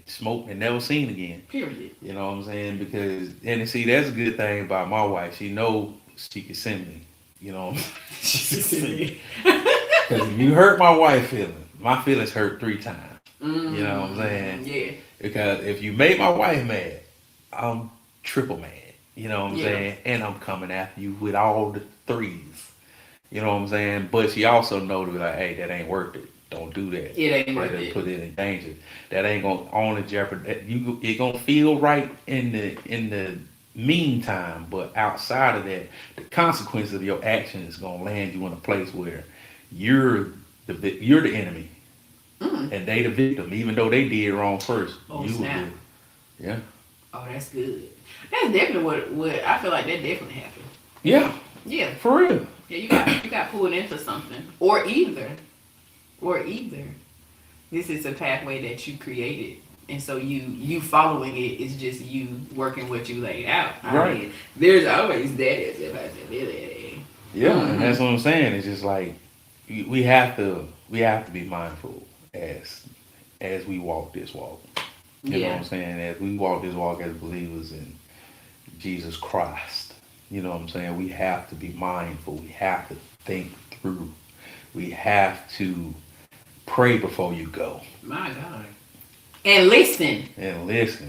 Smoked and never seen again. Period. You know what I'm saying? Because, and see, that's a good thing about my wife. She know she can send me. You know what I'm saying? Because if you hurt my wife's feelings, my feelings hurt 3 times. You know what I'm saying? Yeah. Because if you make my wife mad, I'm triple mad. You know what I'm saying? And I'm coming after you with all the 3s. You know what I'm saying? But she also know to be like, hey, that ain't worth it. Don't do that. It ain't worth That'll it. put it in danger. That ain't gonna only jeopardize you. It gonna feel right in the meantime, but outside of that, the consequence of your action is gonna land you in a place where you're the enemy, and they the victim, even though they did wrong first. Oh, you snap. Yeah. Oh, that's good. That's definitely what I feel like that definitely happened. Yeah. Yeah. For real. Yeah, you got pulled into something. Or either this is a pathway that you created. And so you following it is just you working what you laid out. Right. mean, there's always that. Yeah, and that's what I'm saying. It's just like we have to be mindful as we walk this walk. You know what I'm saying? As we walk this walk as believers in Jesus Christ. You know what I'm saying? We have to be mindful. We have to think through. We have to pray before you go. My God. And listen.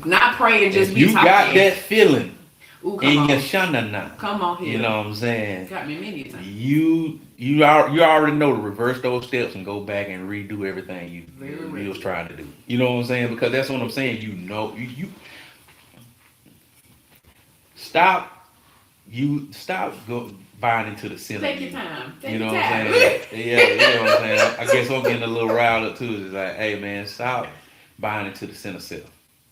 Not pray and just if be you talking. got that feeling in on. your shanana. Come on here. You know what I'm saying? Got me many times. You already know to reverse those steps and go back and redo everything you was trying to do. You know what I'm saying? Because that's what I'm saying. You know, you stop buying into the sin. Take your time. You know what I'm saying? Yeah, you know what I'm saying? I guess I'm getting a little riled up too. It's like, hey man, stop buying into the sin of self.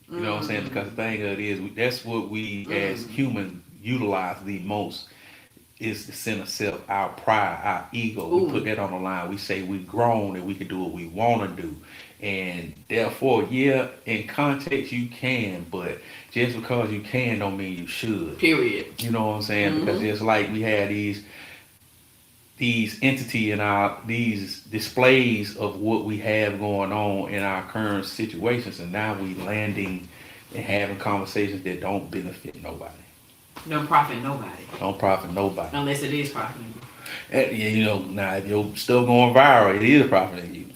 You know what I'm saying? Because the thing of it is, that's what we as humans utilize the most is the sin of self, our pride, our ego. We put that on the line. We say we've grown and we can do what we want to do. And therefore, yeah, in context you can, but just because you can don't mean you should. Period. You know what I'm saying? Because it's like we had these entity in these displays of what we have going on in our current situations, and now we landing and having conversations that don't benefit nobody. Don't profit nobody. Don't profit nobody. Unless it is profiting you. Yeah, you know, now if you're still going viral, it is profiting you.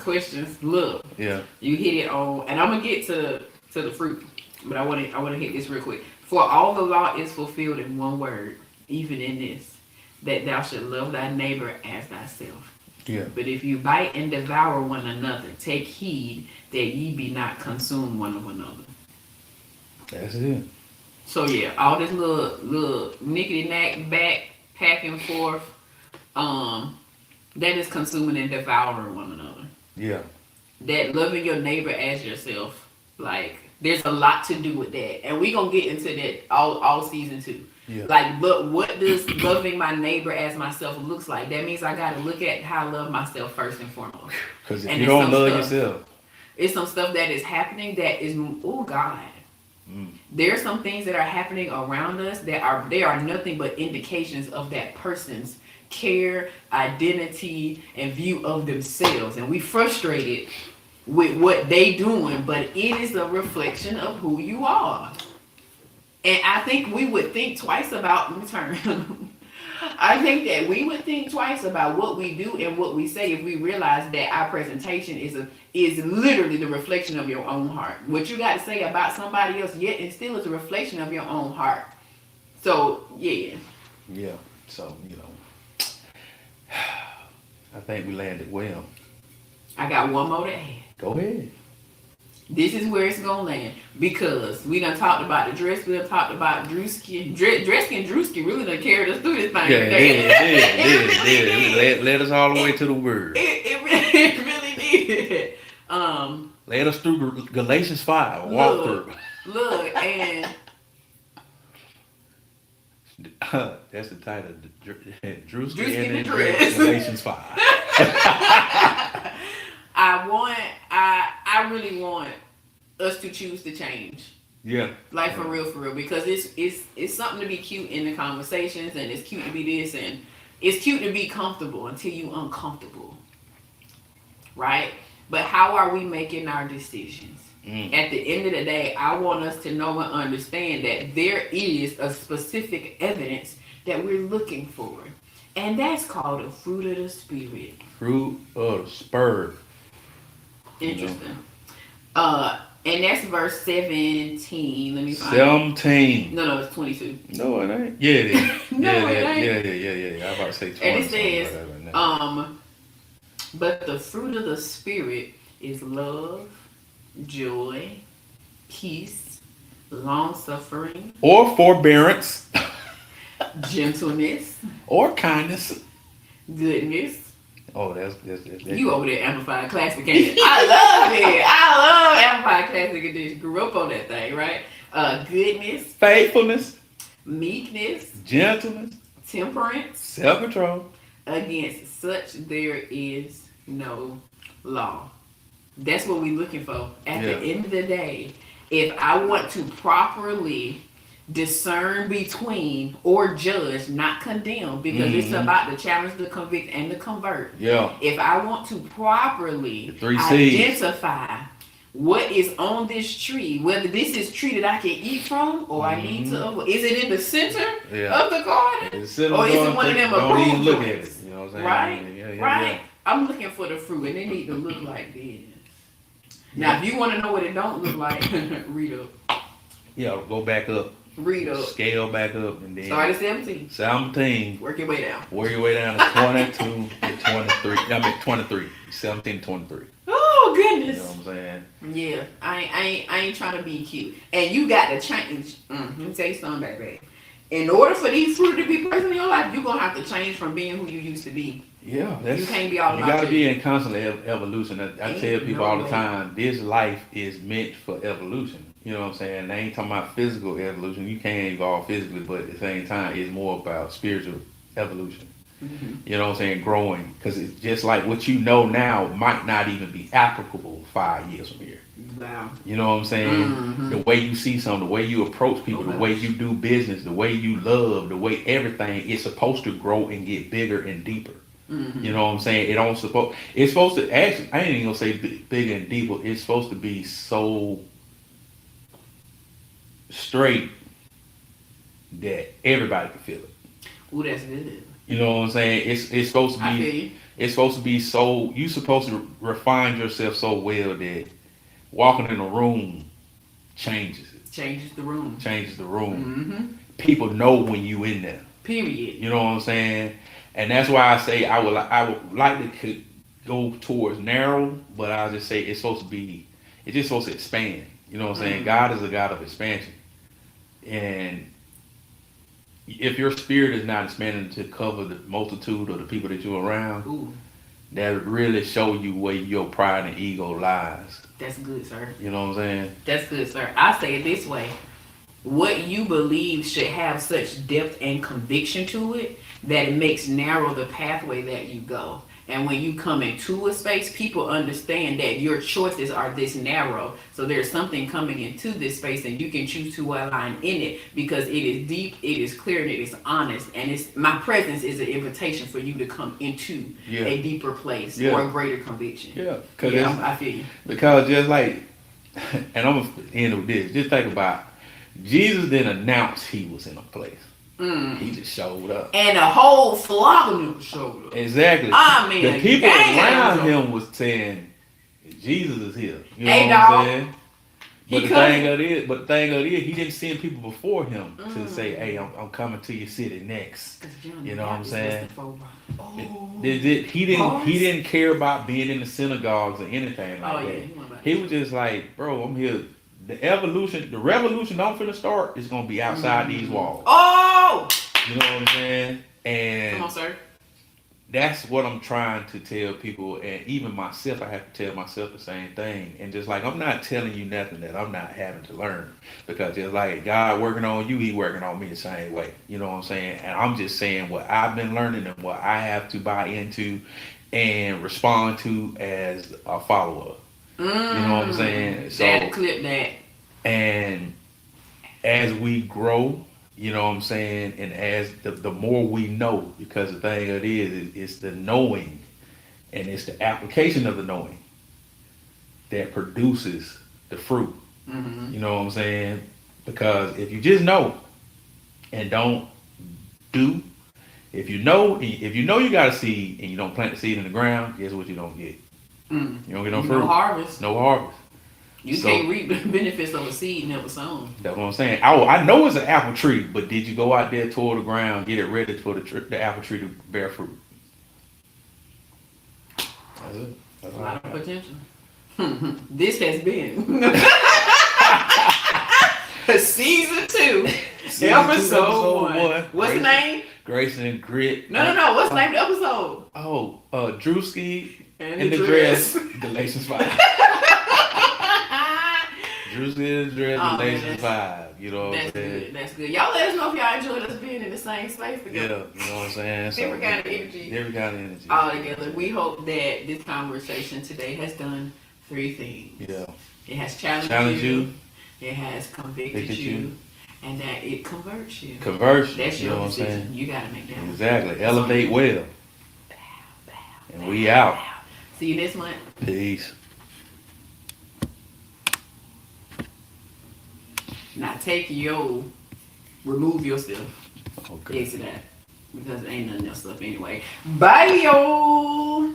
Questions. Look. Yeah. You hit it on, and I'm gonna get to the fruit, but I want to hit this real quick. For all the law is fulfilled in one word, even in this, that thou should love thy neighbor as thyself. Yeah. But if you bite and devour one another, take heed that ye be not consumed one of another. That's it. So yeah, all this little nickety knack back and forth, that is consuming and devouring one another. Yeah. That loving your neighbor as yourself, like there's a lot to do with that, and we gonna get into that all season 2. Yeah. Like, but what does loving my neighbor as myself looks like? That means I gotta look at how I love myself first and foremost. Because if you don't love yourself, it's some stuff that is happening that is, oh God. There are some things that are happening around us that are nothing but indications of that person's care, identity, and view of themselves. And we frustrated with what they doing, but it is a reflection of who you are. And I think we would think twice about I think that we would think twice about what we do and what we say if we realize that our presentation is literally the reflection of your own heart. What you got to say about somebody else, yet it still is a reflection of your own heart. So yeah. Yeah. So, you know, I think we landed well. I got one more to add. Go ahead. This is where it's gonna land, because we done talked about the dress, we done talked about Drewski. Dresky and Drewski really done carried us through this thing. Yeah, led us all the way to the word. It really did. Led us through Galatians 5. Walk through. Look, and that's the title. Drewski and and the dress. Galatians 5. I us to choose to change. Yeah. Like for real, because it's something to be cute in the conversations, and it's cute to be this, and it's cute to be comfortable until you uncomfortable, right? But how are we making our decisions? At the end of the day, I want us to know and understand that there is a specific evidence that we're looking for, and that's called the fruit of the spirit. Fruit of the spirit. Interesting. And that's verse 17. Let me find 17. it. No, it's 22. No, it ain't. Yeah, it is. No, yeah, it ain't. Yeah. I'm about to say 20. And it says, but the fruit of the spirit is love, joy, peace, long suffering, or forbearance, gentleness, or kindness. goodness. Oh, that's You over there Amplified Classic, ain't it? I love it. I love Amplified Classic Edition. Grew up on that thing, right? Goodness, faithfulness, meekness, gentleness, temperance, self-control. Against such there is no law. That's what we're looking for. At the end of the day, if I want to properly discern between or judge, not condemn, because it's about to challenge, the convict, and the convert. Yeah. If I want to properly identify what is on this tree, whether this is tree that I can eat from, or I need to, is it in the center of the garden, or is it one of them approved? Don't even look at it. You know what I'm saying? Right. I'm looking for the fruit, and they need to look like this. Now, if you want to know what it don't look like, read up. Yeah, go back up. Read up. Scale back up, and then start at 17. 17. Work your way down. Work your way down to 22 to 23. I mean 23. 17 to 23. Oh goodness. You know what I'm saying? Yeah, I ain't trying to be cute. And you got to change. Let me tell you something, baby. In order for these fruit to be present in your life, you're gonna have to change from being who you used to be. Yeah, you can't be all about. You got to be in constant evolution. I tell people all the time, this life is meant for evolution. You know what I'm saying? They ain't talking about physical evolution. You can't evolve physically, but at the same time, it's more about spiritual evolution. Mm-hmm. You know what I'm saying? Growing. Because it's just like what you know now might not even be applicable 5 years from here. Wow. You know what I'm saying? Mm-hmm. The way you see something, the way you approach people, the way you do business, the way you love, the way everything is supposed to grow and get bigger and deeper. Mm-hmm. You know what I'm saying? It's supposed to, actually, I ain't even gonna say bigger and deeper. It's supposed to be so straight that everybody can feel it. Ooh, that's good. You know what I'm saying? It's supposed to be. It's supposed to be so. You supposed to refine yourself so well that walking in a room changes it. Changes the room. Changes the room. Mm-hmm. People know when you in there. Period. You know what I'm saying? And that's why I say I would like to go towards narrow, but I just say it's supposed to be. It's just supposed to expand. You know what I'm saying? Mm-hmm. God is a God of expansion. And if your spirit is not expanding to cover the multitude of the people that you're around, that would really show you where your pride and ego lies. That's good, sir. You know what I'm saying? That's good, sir. I say it this way. What you believe should have such depth and conviction to it that it makes narrow the pathway that you go. And when you come into a space, people understand that your choices are this narrow. So there's something coming into this space and you can choose to align in it because it is deep, it is clear, and it is honest. And my presence is an invitation for you to come into a deeper place or a greater conviction. Yeah, I feel you. Because just like, and I'm going to end with this, just think about, Jesus didn't announce he was in a place. He just showed up. And a whole flock of them showed up. Exactly. I mean, the people around him was saying, Jesus is here. You know what I'm saying? But the thing of it is, he didn't send people before him to say, hey, I'm coming to your city next. You know what I'm saying? He didn't care about being in the synagogues or anything like that. He was just like, bro, I'm here. The revolution I'm finna start is gonna be outside these walls. Oh! You know what I'm saying? And come on, sir. That's what I'm trying to tell people, and even myself, I have to tell myself the same thing. And just like, I'm not telling you nothing that I'm not having to learn, because just like God working on you, he working on me the same way. You know what I'm saying? And I'm just saying what I've been learning and what I have to buy into and respond to as a follower. You know what I'm saying? So That clip that. and as we grow, you know what I'm saying, and as the more we know, because the thing it is it's the knowing and it's the application of the knowing that produces the fruit. You know what I'm saying? Because if you just know and don't do, if you know you got a seed and you don't plant the seed in the ground, guess what you don't get? You don't get no fruit. No harvest. No harvest. You can't reap the benefits of a seed never sown. That's what I'm saying. I know it's an apple tree, but did you go out there, toward the ground, get it ready for the apple tree to bear fruit? That's it. That's A all lot I of got. potential. This has been season 2, episode 1. What's the name? Grace and Grit. No. What's the name of the episode? Oh, Drewski And the dress. Galatians 5. Drewski and the dress. Oh, Galatians 5. You know what I'm That's saying? good. That's good. Y'all let us know if y'all enjoyed us being in the same space Yeah, together. you know what I'm saying? Different kind of energy. Different kind of energy. All together. We hope that this conversation today has done 3 things. Yeah. It has challenged you. It has convicted you. And that it converts you. Conversion. That's you know your what I'm saying? decision. You gotta make that one. Exactly. Elevate well. And we out. See you next month. Peace. Now remove yourself. Okay. Exit that. Because there ain't nothing else up anyway. Bye, yo.